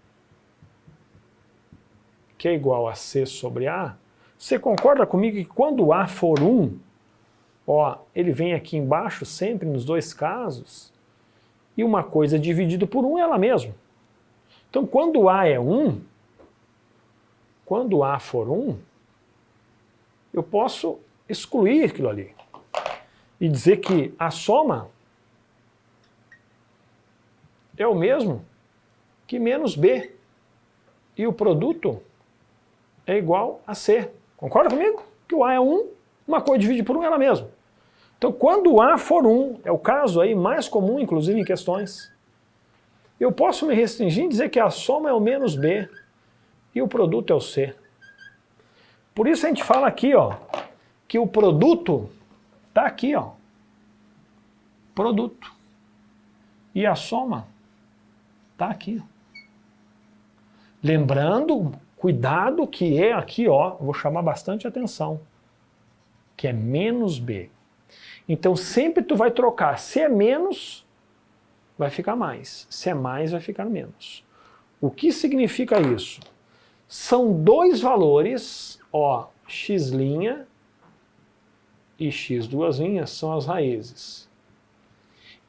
que é igual a c sobre A, você concorda comigo que quando A for 1, ó, ele vem aqui embaixo sempre nos dois casos, e uma coisa dividida por 1 é ela mesma. Então quando A é 1, quando A for 1, eu posso excluir aquilo ali e dizer que a soma é o mesmo que menos B e o produto é igual a C. Concorda comigo? Que o A é 1, uma coisa divide por 1 é ela mesma. Então, quando o A for 1, é o caso aí mais comum, inclusive em questões, eu posso me restringir e dizer que a soma é o menos B e o produto é o C. Por isso a gente fala aqui, ó, que o produto está aqui, ó, produto. E a soma está aqui. Lembrando, cuidado que é aqui, ó, vou chamar bastante atenção, que é menos B. Então sempre tu vai trocar, se é menos, vai ficar mais, se é mais, vai ficar menos. O que significa isso? São dois valores, ó, x' e x duas linhas são as raízes,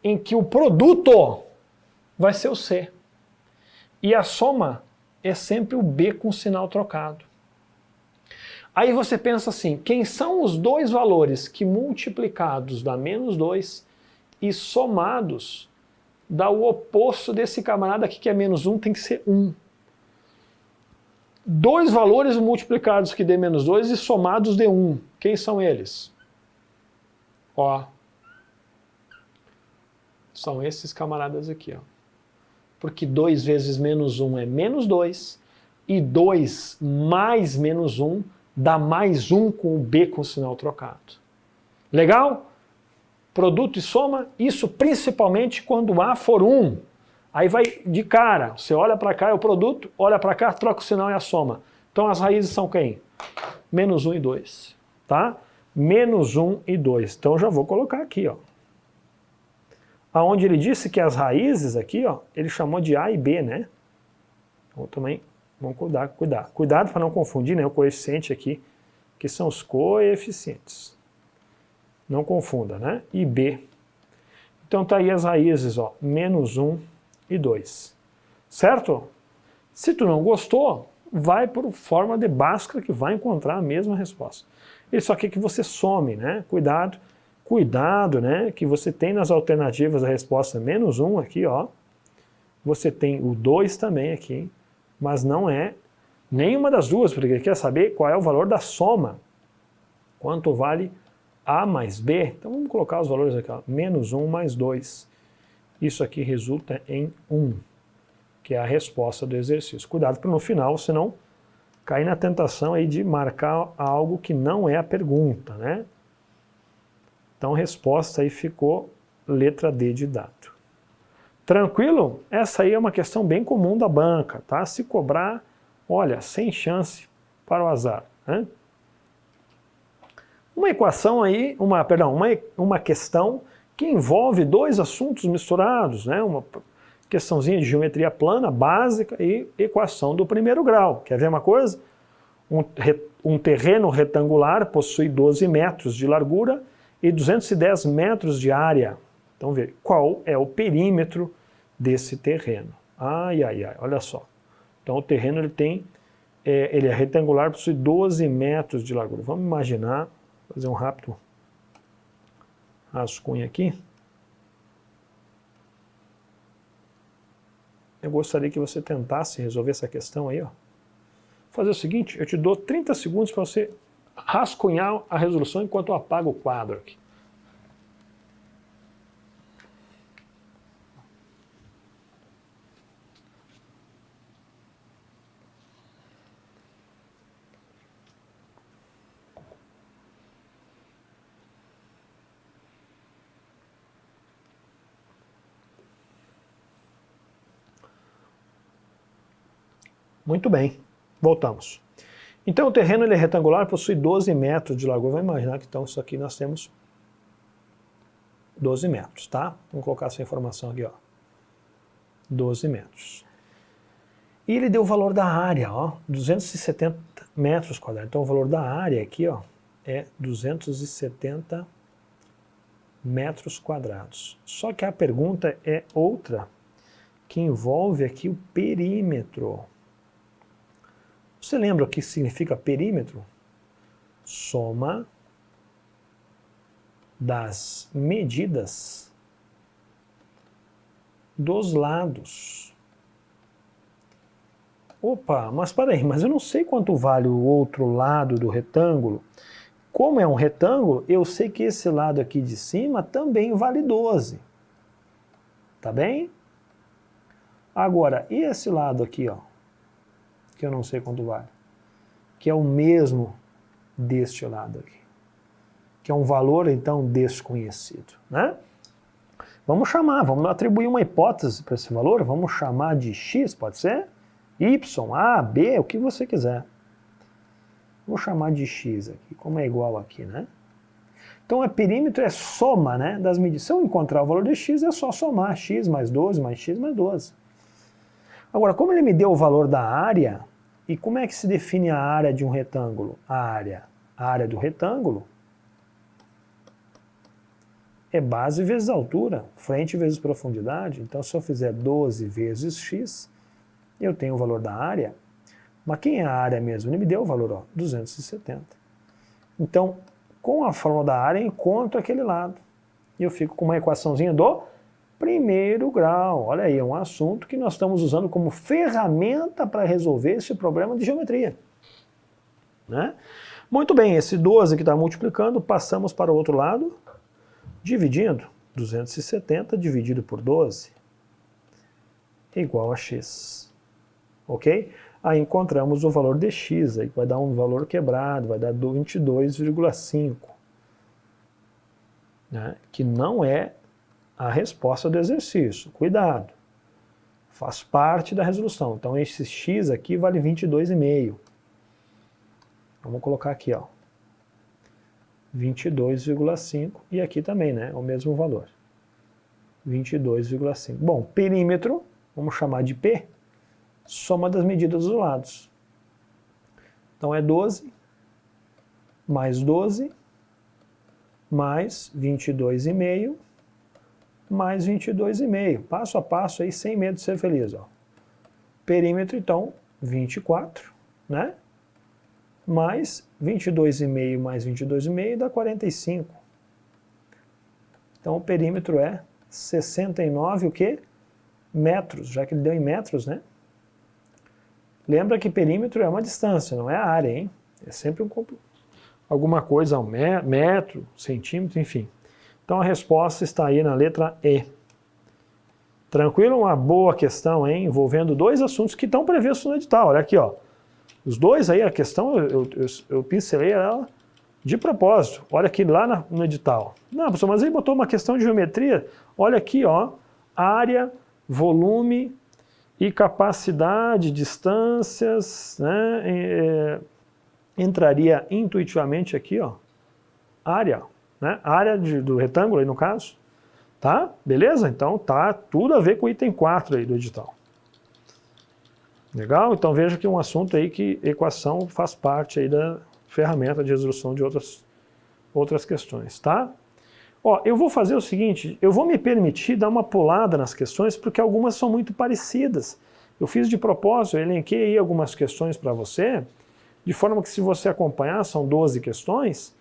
em que o produto vai ser o C. E a soma é sempre o B com sinal trocado. Aí você pensa assim, quem são os dois valores que multiplicados dá menos 2 e somados dá o oposto desse camarada aqui que é menos 1, tem que ser 1. Dois valores multiplicados que dê menos 2 e somados dê 1. Quem são eles? Ó, são esses camaradas aqui, ó. Porque 2 vezes menos 1 é menos 2 e 2 mais menos 1 dá mais 1 com o B com o sinal trocado. Legal? Produto e soma, isso principalmente quando A for 1. Aí vai de cara, você olha para cá é o produto, olha para cá, troca o sinal e a soma. Então as raízes são quem? Menos 1 e 2, tá? Menos 1 e 2. Então eu já vou colocar aqui, ó. Aonde ele disse que as raízes aqui, ó, ele chamou de A e B, né? Então também vamos cuidar. Cuidado para não confundir, né, o coeficiente aqui, que são os coeficientes. Não confunda, né? E B. Então tá aí as raízes, ó, menos 1 e 2. Certo? Se tu não gostou, vai por forma de Bhaskara que vai encontrar a mesma resposta. Ele só quer que você some, né? Cuidado, né? Que você tem nas alternativas a resposta menos 1 aqui, ó. Você tem o 2 também aqui, mas não é nenhuma das duas, porque ele quer saber qual é o valor da soma. Quanto vale A mais B? Então vamos colocar os valores aqui, ó. Menos 1 mais 2. Isso aqui resulta em 1, que é a resposta do exercício. Cuidado para no final você não cair na tentação aí de marcar algo que não é a pergunta, né? Então a resposta aí ficou letra D de dado. Tranquilo? Essa aí é uma questão bem comum da banca, tá? Se cobrar, olha, sem chance para o azar, né? Uma equação aí, uma questão que envolve dois assuntos misturados, né? Uma questãozinha de geometria plana, básica e equação do primeiro grau. Quer ver uma coisa? Um terreno retangular possui 12 metros de largura e 210 metros de área. Então, vê, qual é o perímetro desse terreno? Olha só. Então, o terreno ele é retangular, possui 12 metros de largura. Vamos imaginar, fazer um rápido rascunho aqui. Eu gostaria que você tentasse resolver essa questão aí, ó. Vou fazer o seguinte, eu te dou 30 segundos para você rascunhar a resolução enquanto eu apago o quadro aqui. Muito bem, voltamos. Então o terreno ele é retangular, possui 12 metros de largura. Vamos imaginar que então isso aqui nós temos 12 metros, tá? Vamos colocar essa informação aqui, ó. 12 metros. E ele deu o valor da área, ó, 270 metros quadrados. Então o valor da área aqui, ó, é 270 metros quadrados. Só que a pergunta é outra, que envolve aqui o perímetro. Você lembra o que significa perímetro? Soma das medidas dos lados. Opa, mas peraí, mas eu não sei quanto vale o outro lado do retângulo. Como é um retângulo, eu sei que esse lado aqui de cima também vale 12. Tá bem? Agora, e esse lado aqui, ó, que eu não sei quanto vale, que é o mesmo deste lado aqui, que é um valor, então, desconhecido, né? Vamos atribuir uma hipótese para esse valor, vamos chamar de x, pode ser? Y, A, B, o que você quiser. Vou chamar de x aqui, como é igual aqui, né? Então, perímetro é soma, né, das medidas. Se eu encontrar o valor de x, é só somar x mais 12 mais x mais 12. Agora, como ele me deu o valor da área, e como é que se define a área de um retângulo? A área do retângulo é base vezes altura, frente vezes profundidade. Então, se eu fizer 12 vezes x, eu tenho o valor da área. Mas quem é a área mesmo? Ele me deu o valor, ó, 270. Então, com a fórmula da área, eu encontro aquele lado. E eu fico com uma equaçãozinha do primeiro grau. Olha aí, é um assunto que nós estamos usando como ferramenta para resolver esse problema de geometria. Né? Muito bem, esse 12 que está multiplicando, passamos para o outro lado, dividindo. 270 dividido por 12 é igual a x. Ok? Aí encontramos o valor de x, aí vai dar um valor quebrado, vai dar 22,5, né? Que não é a resposta do exercício. Cuidado, faz parte da resolução. Então esse x aqui vale 22,5. Vamos colocar aqui, ó, 22,5, e aqui também, né, é o mesmo valor, 22,5. Bom, perímetro, vamos chamar de P, soma das medidas dos lados. Então é 12 mais 12 mais 22,5 mais 22,5. Passo a passo aí, sem medo de ser feliz. Ó. Perímetro, então, 24, né? Mais 22,5 mais 22,5 dá 45. Então o perímetro é 69 o quê? Metros, já que ele deu em metros, né? Lembra que perímetro é uma distância, não é a área, hein? É sempre alguma coisa, um metro, centímetro, enfim. Então a resposta está aí na letra E. Tranquilo? Uma boa questão, hein? Envolvendo dois assuntos que estão previstos no edital. Olha aqui, ó. Os dois aí, a questão, eu pincelei ela de propósito. Olha aqui lá no edital. Não, professor, mas aí botou uma questão de geometria. Olha aqui, ó. Área, volume e capacidade, distâncias, né? Entraria intuitivamente aqui, ó. Área, né? Área do retângulo aí no caso. Tá? Beleza? Então tá tudo a ver com o item 4 aí do edital. Legal? Então veja que é um assunto aí que equação faz parte aí da ferramenta de resolução de outras questões, tá? Ó, eu vou fazer o seguinte, eu vou me permitir dar uma pulada nas questões porque algumas são muito parecidas. Eu fiz de propósito, eu elenquei aí algumas questões para você, de forma que se você acompanhar, são 12 questões,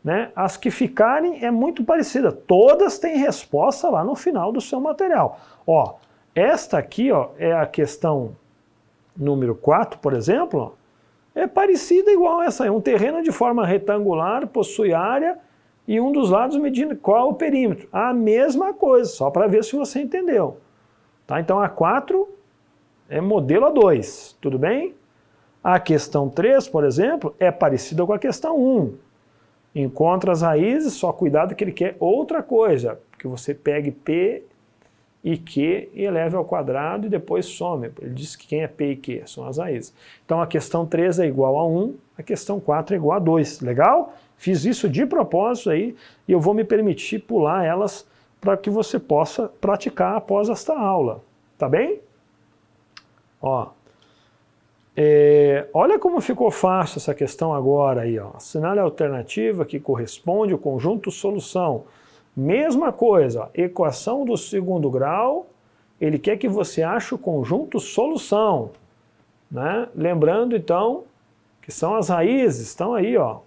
né? As que ficarem é muito parecida, todas têm resposta lá no final do seu material. Ó, esta aqui, ó, é a questão número 4, por exemplo, ó, é parecida igual a essa. É um terreno de forma retangular, possui área e um dos lados medindo qual é o perímetro. A mesma coisa, só para ver se você entendeu. Tá? Então a 4 é modelo A2, tudo bem? A questão 3, por exemplo, é parecida com a questão 1. Encontra as raízes, só cuidado que ele quer outra coisa, que você pegue P e Q e eleve ao quadrado e depois some. Ele diz que quem é P e Q são as raízes. Então a questão 3 é igual a 1, a questão 4 é igual a 2. Legal? Fiz isso de propósito aí e eu vou me permitir pular elas para que você possa praticar após esta aula. Tá bem? Ó, olha como ficou fácil essa questão agora aí. Ó. Assinale a alternativa que corresponde ao conjunto solução. Mesma coisa, ó, equação do segundo grau, ele quer que você ache o conjunto solução, né? Lembrando então que são as raízes, estão aí, ó,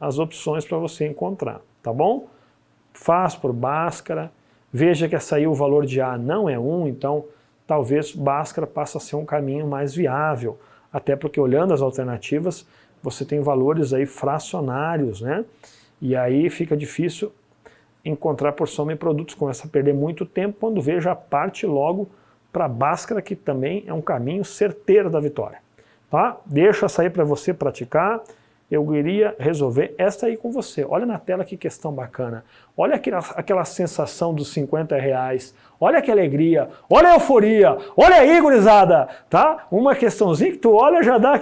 as opções para você encontrar, tá bom? faz por Bhaskara, veja que essa aí o valor de A não é 1, então talvez Bhaskara passe a ser um caminho mais viável, até porque olhando as alternativas, você tem valores aí fracionários, né? E aí fica difícil encontrar por soma e produtos, começa a perder muito tempo quando veja a parte logo para Bhaskara, que também é um caminho certeiro da vitória. Tá? Deixa essa aí para você praticar. Eu iria resolver essa aí com você. Olha na tela que questão bacana. Olha aquela sensação dos 50 reais. Olha que alegria. Olha a euforia. Olha aí, gurizada. Tá? Uma questãozinha que tu olha já dá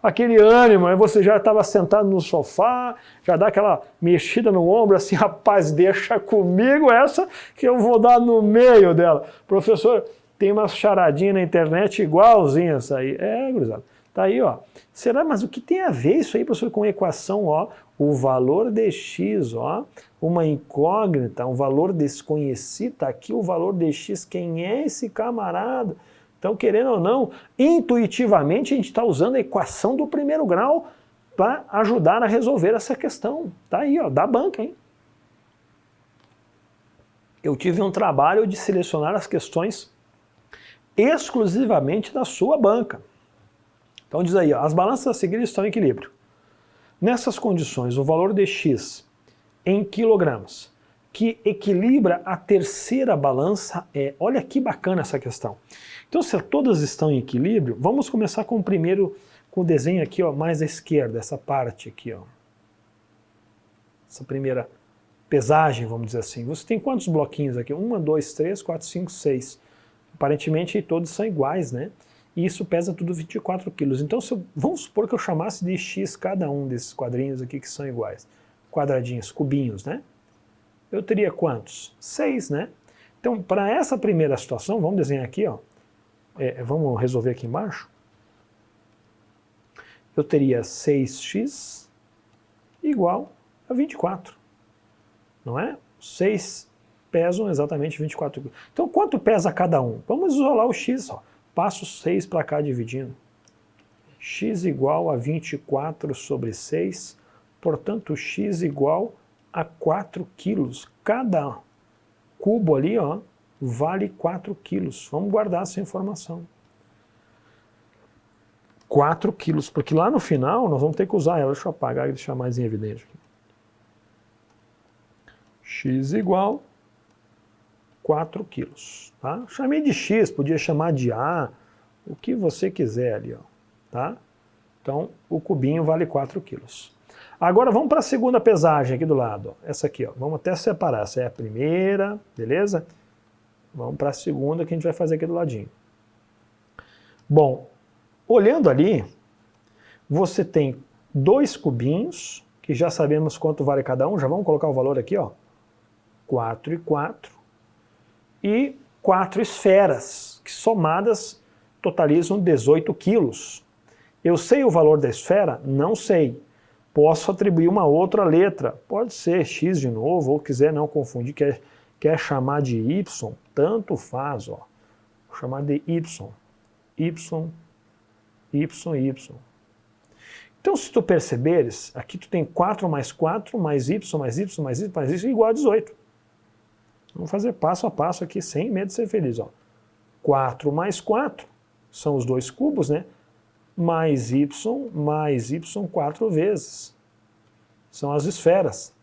aquele ânimo. Aí você já estava sentado no sofá, já dá aquela mexida no ombro, assim, rapaz, deixa comigo essa que eu vou dar no meio dela. Professor, tem uma charadinha na internet igualzinha essa aí. É, gurizada. Tá aí, ó. Será, mas o que tem a ver isso aí, professor, com equação, ó? O valor de x, ó, uma incógnita, um valor desconhecido, tá aqui o valor de x, quem é esse camarada? Então, querendo ou não, intuitivamente a gente está usando a equação do primeiro grau para ajudar a resolver essa questão. Tá aí, ó, da banca, hein? Eu tive um trabalho de selecionar as questões exclusivamente da sua banca. Então diz aí, ó, as balanças a seguir estão em equilíbrio. Nessas condições, o valor de x em quilogramas, que equilibra a terceira balança, olha que bacana essa questão. Então se todas estão em equilíbrio, vamos começar com o primeiro, com o desenho aqui, ó, mais à esquerda, essa parte aqui, ó. Essa primeira pesagem, vamos dizer assim. Você tem quantos bloquinhos aqui? 1, 2, 3, 4, 5, 6. Aparentemente todos são iguais, né? E isso pesa tudo 24 quilos. Então, vamos supor que eu chamasse de x cada um desses quadrinhos aqui que são iguais. Quadradinhos, cubinhos, né? Eu teria quantos? 6, né? Então, para essa primeira situação, vamos desenhar aqui, ó. Vamos resolver aqui embaixo. Eu teria 6x igual a 24. Não é? 6 pesam exatamente 24 quilos. Então, quanto pesa cada um? Vamos isolar o x, ó. Passo 6 para cá dividindo. X igual a 24 sobre 6, portanto x igual a 4 quilos. Cada cubo ali, ó, vale 4 quilos. Vamos guardar essa informação. 4 quilos, porque lá no final nós vamos ter que usar ela. Deixa eu apagar e deixar mais em evidência. X igual 4 quilos, tá? Chamei de X, podia chamar de A, o que você quiser ali, ó, tá? Então, o cubinho vale 4 quilos. Agora vamos para a segunda pesagem aqui do lado, ó. Essa aqui, ó. Vamos até separar, essa é a primeira, beleza? Vamos para a segunda que a gente vai fazer aqui do ladinho. Bom, olhando ali, você tem 2 cubinhos, que já sabemos quanto vale cada um, já vamos colocar o valor aqui, ó. 4 e 4. E 4 esferas, que somadas totalizam 18 quilos. Eu sei o valor da esfera? Não sei. Posso atribuir uma outra letra. Pode ser x de novo, ou quiser não confundir, quer chamar de y, tanto faz, ó. Vou chamar de y. Y, y, y. Então, se tu perceberes, aqui tu tem 4 mais 4, mais y, mais y, mais y, mais y, igual a 18. Vamos fazer passo a passo aqui, sem medo de ser feliz. Ó. 4 mais 4, são os 2 cubos, né? Mais y 4 vezes. São as esferas.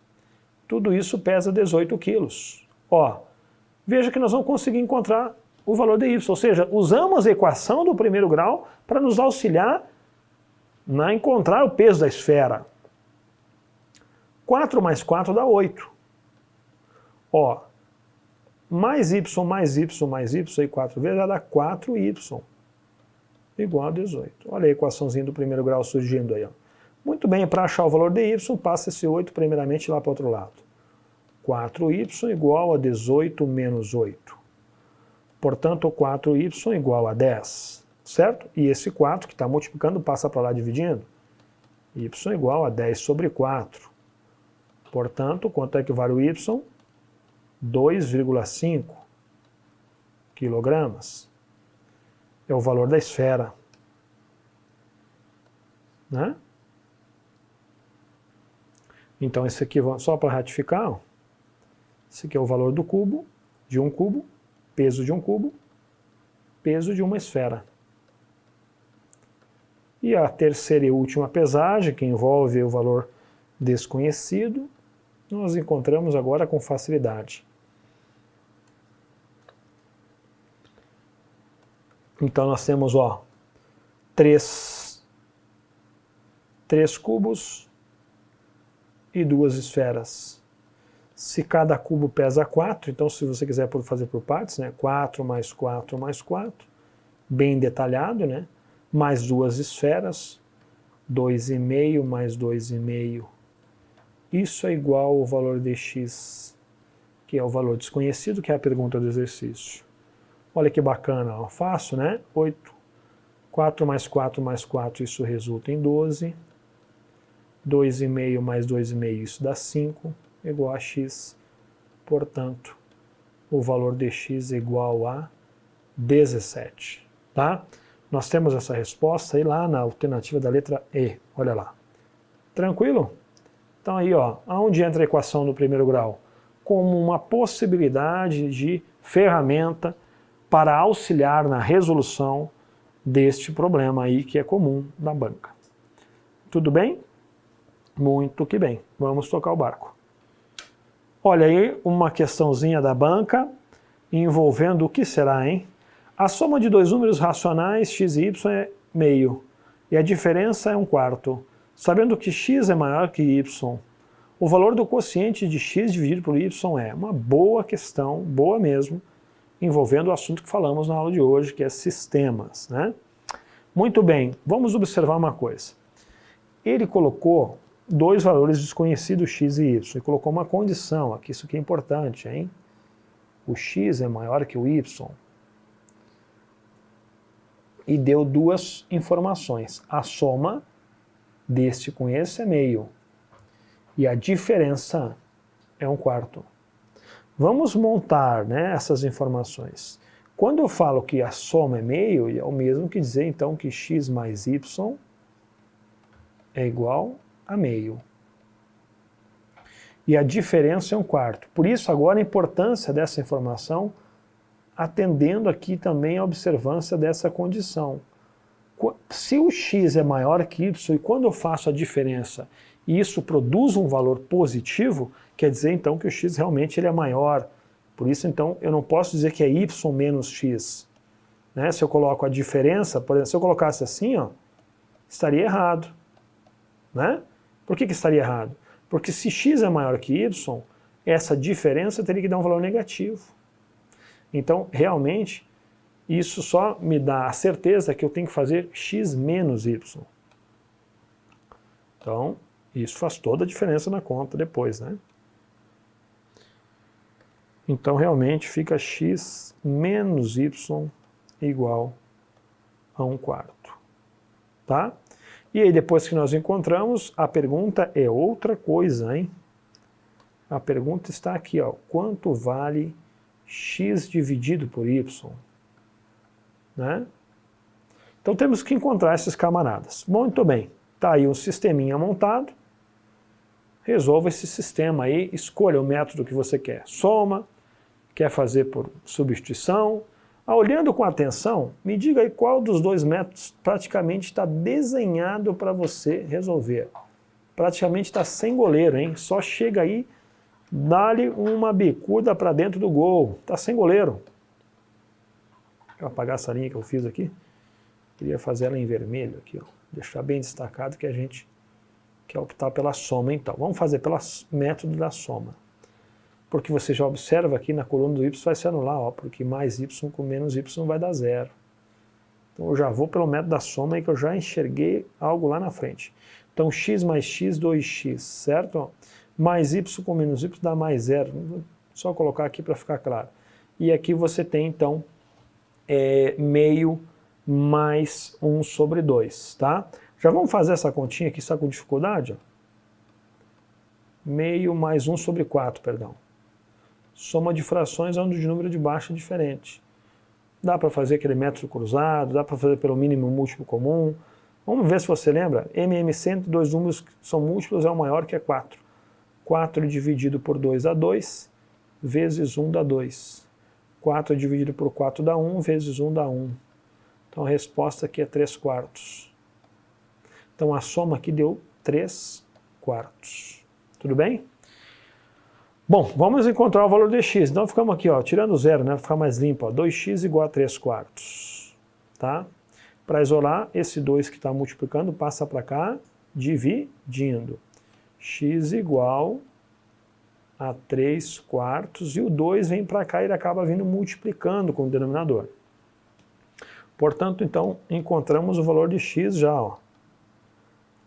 Tudo isso pesa 18 quilos. Ó, veja que nós vamos conseguir encontrar o valor de y, ou seja, usamos a equação do primeiro grau para nos auxiliar a encontrar o peso da esfera. 4 mais 4 dá 8. Ó, mais y mais y mais y aí 4 vezes vai dar 4y igual a 18. Olha a equaçãozinha do primeiro grau surgindo aí. Ó. Muito bem, para achar o valor de y, passa esse 8 primeiramente lá para o outro lado. 4y igual a 18 menos 8. Portanto, 4y igual a 10. Certo? E esse 4 que está multiplicando passa para lá dividindo. Y igual a 10 sobre 4. Portanto, quanto é que vale o y? 2,5 quilogramas. É o valor da esfera. Né? Então, esse aqui, só para ratificar, ó, Esse aqui é o valor do cubo, de um cubo, peso de um cubo, peso de uma esfera. E a terceira e última pesagem, que envolve o valor desconhecido, nós encontramos agora com facilidade. Então nós temos, ó, três cubos e 2 esferas. Se cada cubo pesa 4, então se você quiser fazer por partes, né, 4 mais 4 mais 4, bem detalhado, né, mais 2 esferas, 2,5 mais 2,5. Isso é igual ao valor de x, que é o valor desconhecido, que é a pergunta do exercício. Olha que bacana, ó, fácil, né? 8. 4 mais 4 mais 4, isso resulta em 12. 2,5 mais 2,5, isso dá 5, igual a x. Portanto, o valor de x é igual a 17. Tá? Nós temos essa resposta aí lá na alternativa da letra E. Olha lá. Tranquilo? Então aí, ó, aonde entra a equação do primeiro grau? Como uma possibilidade de ferramenta para auxiliar na resolução deste problema aí que é comum na banca. Tudo bem? Muito que bem. Vamos tocar o barco. Olha aí uma questãozinha da banca envolvendo o que será, hein? A soma de dois números racionais, x e y, é meio, e a diferença é 1/4. Sabendo que x é maior que y, o valor do quociente de x dividido por y é uma boa questão, boa mesmo, envolvendo o assunto que falamos na aula de hoje, que é sistemas, né? Muito bem, vamos observar uma coisa. Ele colocou dois valores desconhecidos, x e y, e colocou uma condição aqui, isso aqui é importante, hein? O x é maior que o y. E deu duas informações. A soma deste com esse é meio. E a diferença é 1/4. Vamos montar, né, essas informações. Quando eu falo que a soma é meio, é o mesmo que dizer então que x mais y é igual a meio. E a diferença é 1/4. Por isso agora a importância dessa informação, atendendo aqui também a observância dessa condição. Se o x é maior que y, e quando eu faço a diferença e isso produz um valor positivo, quer dizer então que o x realmente ele é maior. Por isso então eu não posso dizer que é y menos x. Né? Se eu coloco a diferença, por exemplo, se eu colocasse assim, ó, estaria errado. Né? Por que estaria errado? Porque se x é maior que y, essa diferença teria que dar um valor negativo. Então, realmente, isso só me dá a certeza que eu tenho que fazer x menos y. Então, isso faz toda a diferença na conta depois, né? Então, realmente, fica x menos y igual a 1/4. Tá? E aí, depois que nós encontramos, a pergunta é outra coisa, hein? A pergunta está aqui, ó. Quanto vale x dividido por y? Né? Então temos que encontrar esses camaradas. Muito bem, está aí um sisteminha montado. Resolva esse sistema aí, escolha o método que você quer. Soma, quer fazer por substituição. Olhando com atenção, me diga aí qual dos dois métodos praticamente está desenhado para você resolver. Praticamente está sem goleiro, hein? Só chega aí, dá-lhe uma bicuda para dentro do gol. Está sem goleiro. Deixa eu apagar essa linha que eu fiz aqui. Queria fazer ela em vermelho aqui, ó. Deixar bem destacado que a gente quer optar pela soma, então. Vamos fazer pelo método da soma. Porque você já observa aqui na coluna do y vai se anular, ó, porque mais y com menos y vai dar 0. Então eu já vou pelo método da soma aí que eu já enxerguei algo lá na frente. Então x mais x, 2x, certo? Mais y com menos y dá mais 0. Só colocar aqui para ficar claro. E aqui você tem, então, meio mais 1 sobre 2, tá? Já vamos fazer essa continha aqui, está com dificuldade? Ó. Meio mais 1 sobre 4, perdão. Soma de frações onde o número de baixo é diferente. Dá para fazer aquele método cruzado, dá para fazer pelo mínimo múltiplo comum. Vamos ver se você lembra. MM100, dois números que são múltiplos, é o maior que é 4. 4 dividido por 2 dá 2. vezes 1 dá 2. 4 dividido por 4 dá 1, vezes 1 dá 1. Então a resposta aqui é 3/4. Então a soma aqui deu 3/4. Tudo bem? Bom, vamos encontrar o valor de x. Então ficamos aqui, ó, tirando o zero, né, para ficar mais limpo, ó, 2x igual a 3/4. Tá? Para isolar, esse 2 que está multiplicando passa para cá, dividindo. X igual a 3/4, e o 2 vem para cá e ele acaba vindo multiplicando com o denominador. Portanto, então, encontramos o valor de x já, ó,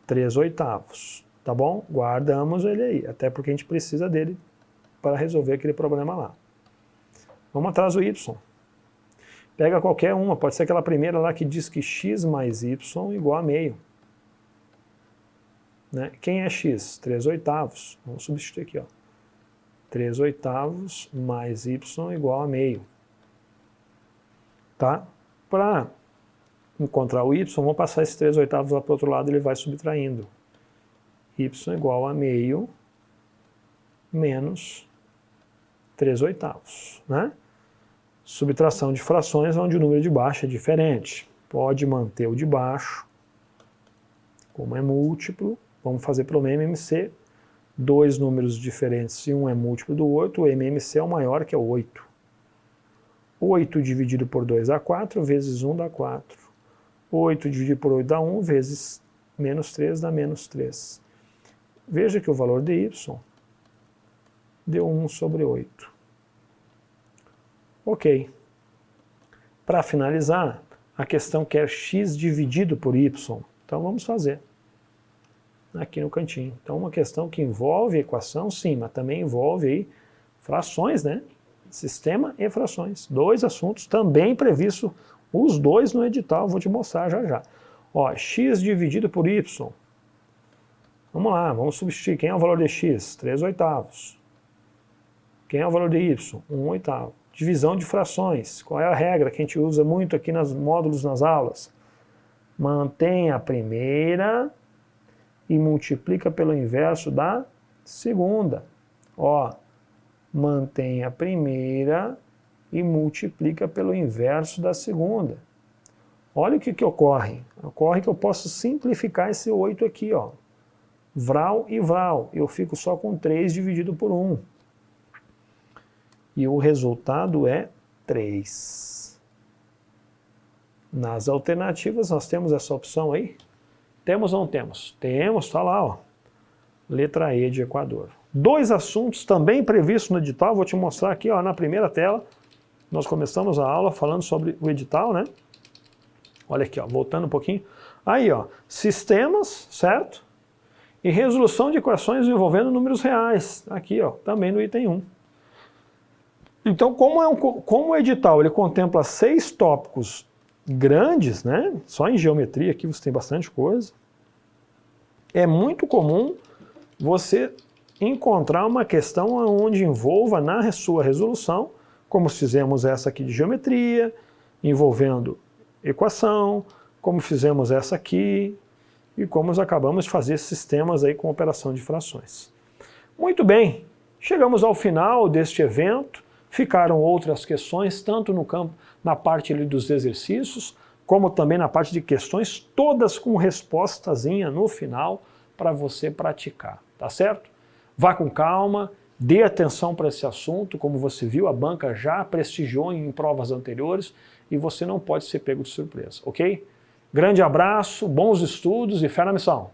3/8. Tá bom? Guardamos ele aí, até porque a gente precisa dele para resolver aquele problema lá. Vamos atrás do y. Pega qualquer uma, pode ser aquela primeira lá que diz que x mais y igual a meio. Né? Quem é x? 3/8. Vamos substituir aqui, ó. 3/8 mais y igual a meio. Tá? Para encontrar o y, vamos passar esse 3/8 lá para o outro lado, ele vai subtraindo. Y igual a meio menos 3/8. Né? Subtração de frações onde o número de baixo é diferente. Pode manter o de baixo, como é múltiplo. Vamos fazer pelo MMC. Dois números diferentes, se um é múltiplo do outro, o MMC é o maior, que é 8. 8 dividido por 2 dá 4, vezes 1 dá 4. 8 dividido por 8 dá 1, vezes menos 3 dá menos 3. Veja que o valor de y deu 1/8. Ok. Para finalizar, a questão quer x dividido por y. Então vamos fazer aqui no cantinho. Então uma questão que envolve equação, sim, mas também envolve aí frações, né? Sistema e frações. Dois assuntos também previstos, os dois no edital, vou te mostrar já já. Ó, x dividido por y. Vamos lá, vamos substituir. Quem é o valor de x? 3/8. Quem é o valor de y? 1/8. Divisão de frações. Qual é a regra que a gente usa muito aqui nos módulos, nas aulas? Mantém a primeira e multiplica pelo inverso da segunda. Ó, mantém a primeira e multiplica pelo inverso da segunda. Olha o que ocorre. Ocorre que eu posso simplificar esse 8 aqui, ó. Vral e vral. Eu fico só com 3 dividido por 1. E o resultado é 3. Nas alternativas, nós temos essa opção aí? Temos ou não temos? Temos, está lá, ó. Letra E de Equador. Dois assuntos também previstos no edital, vou te mostrar aqui, ó, na primeira tela. Nós começamos a aula falando sobre o edital, né? Olha aqui, ó, voltando um pouquinho. Aí, ó, sistemas, certo? E resolução de equações envolvendo números reais. Aqui, ó, também no item 1. Então, como o edital ele contempla 6 tópicos grandes, né? Só em geometria aqui você tem bastante coisa. É muito comum você encontrar uma questão onde envolva na sua resolução, como fizemos essa aqui de geometria, envolvendo equação, como fizemos essa aqui, e como acabamos de fazer sistemas aí com operação de frações. Muito bem, chegamos ao final deste evento. Ficaram outras questões, tanto no campo, na parte ali dos exercícios, como também na parte de questões, todas com respostazinha no final para você praticar, tá certo? Vá com calma, dê atenção para esse assunto, como você viu, a banca já prestigiou em provas anteriores e você não pode ser pego de surpresa, ok? Grande abraço, bons estudos e fé na missão!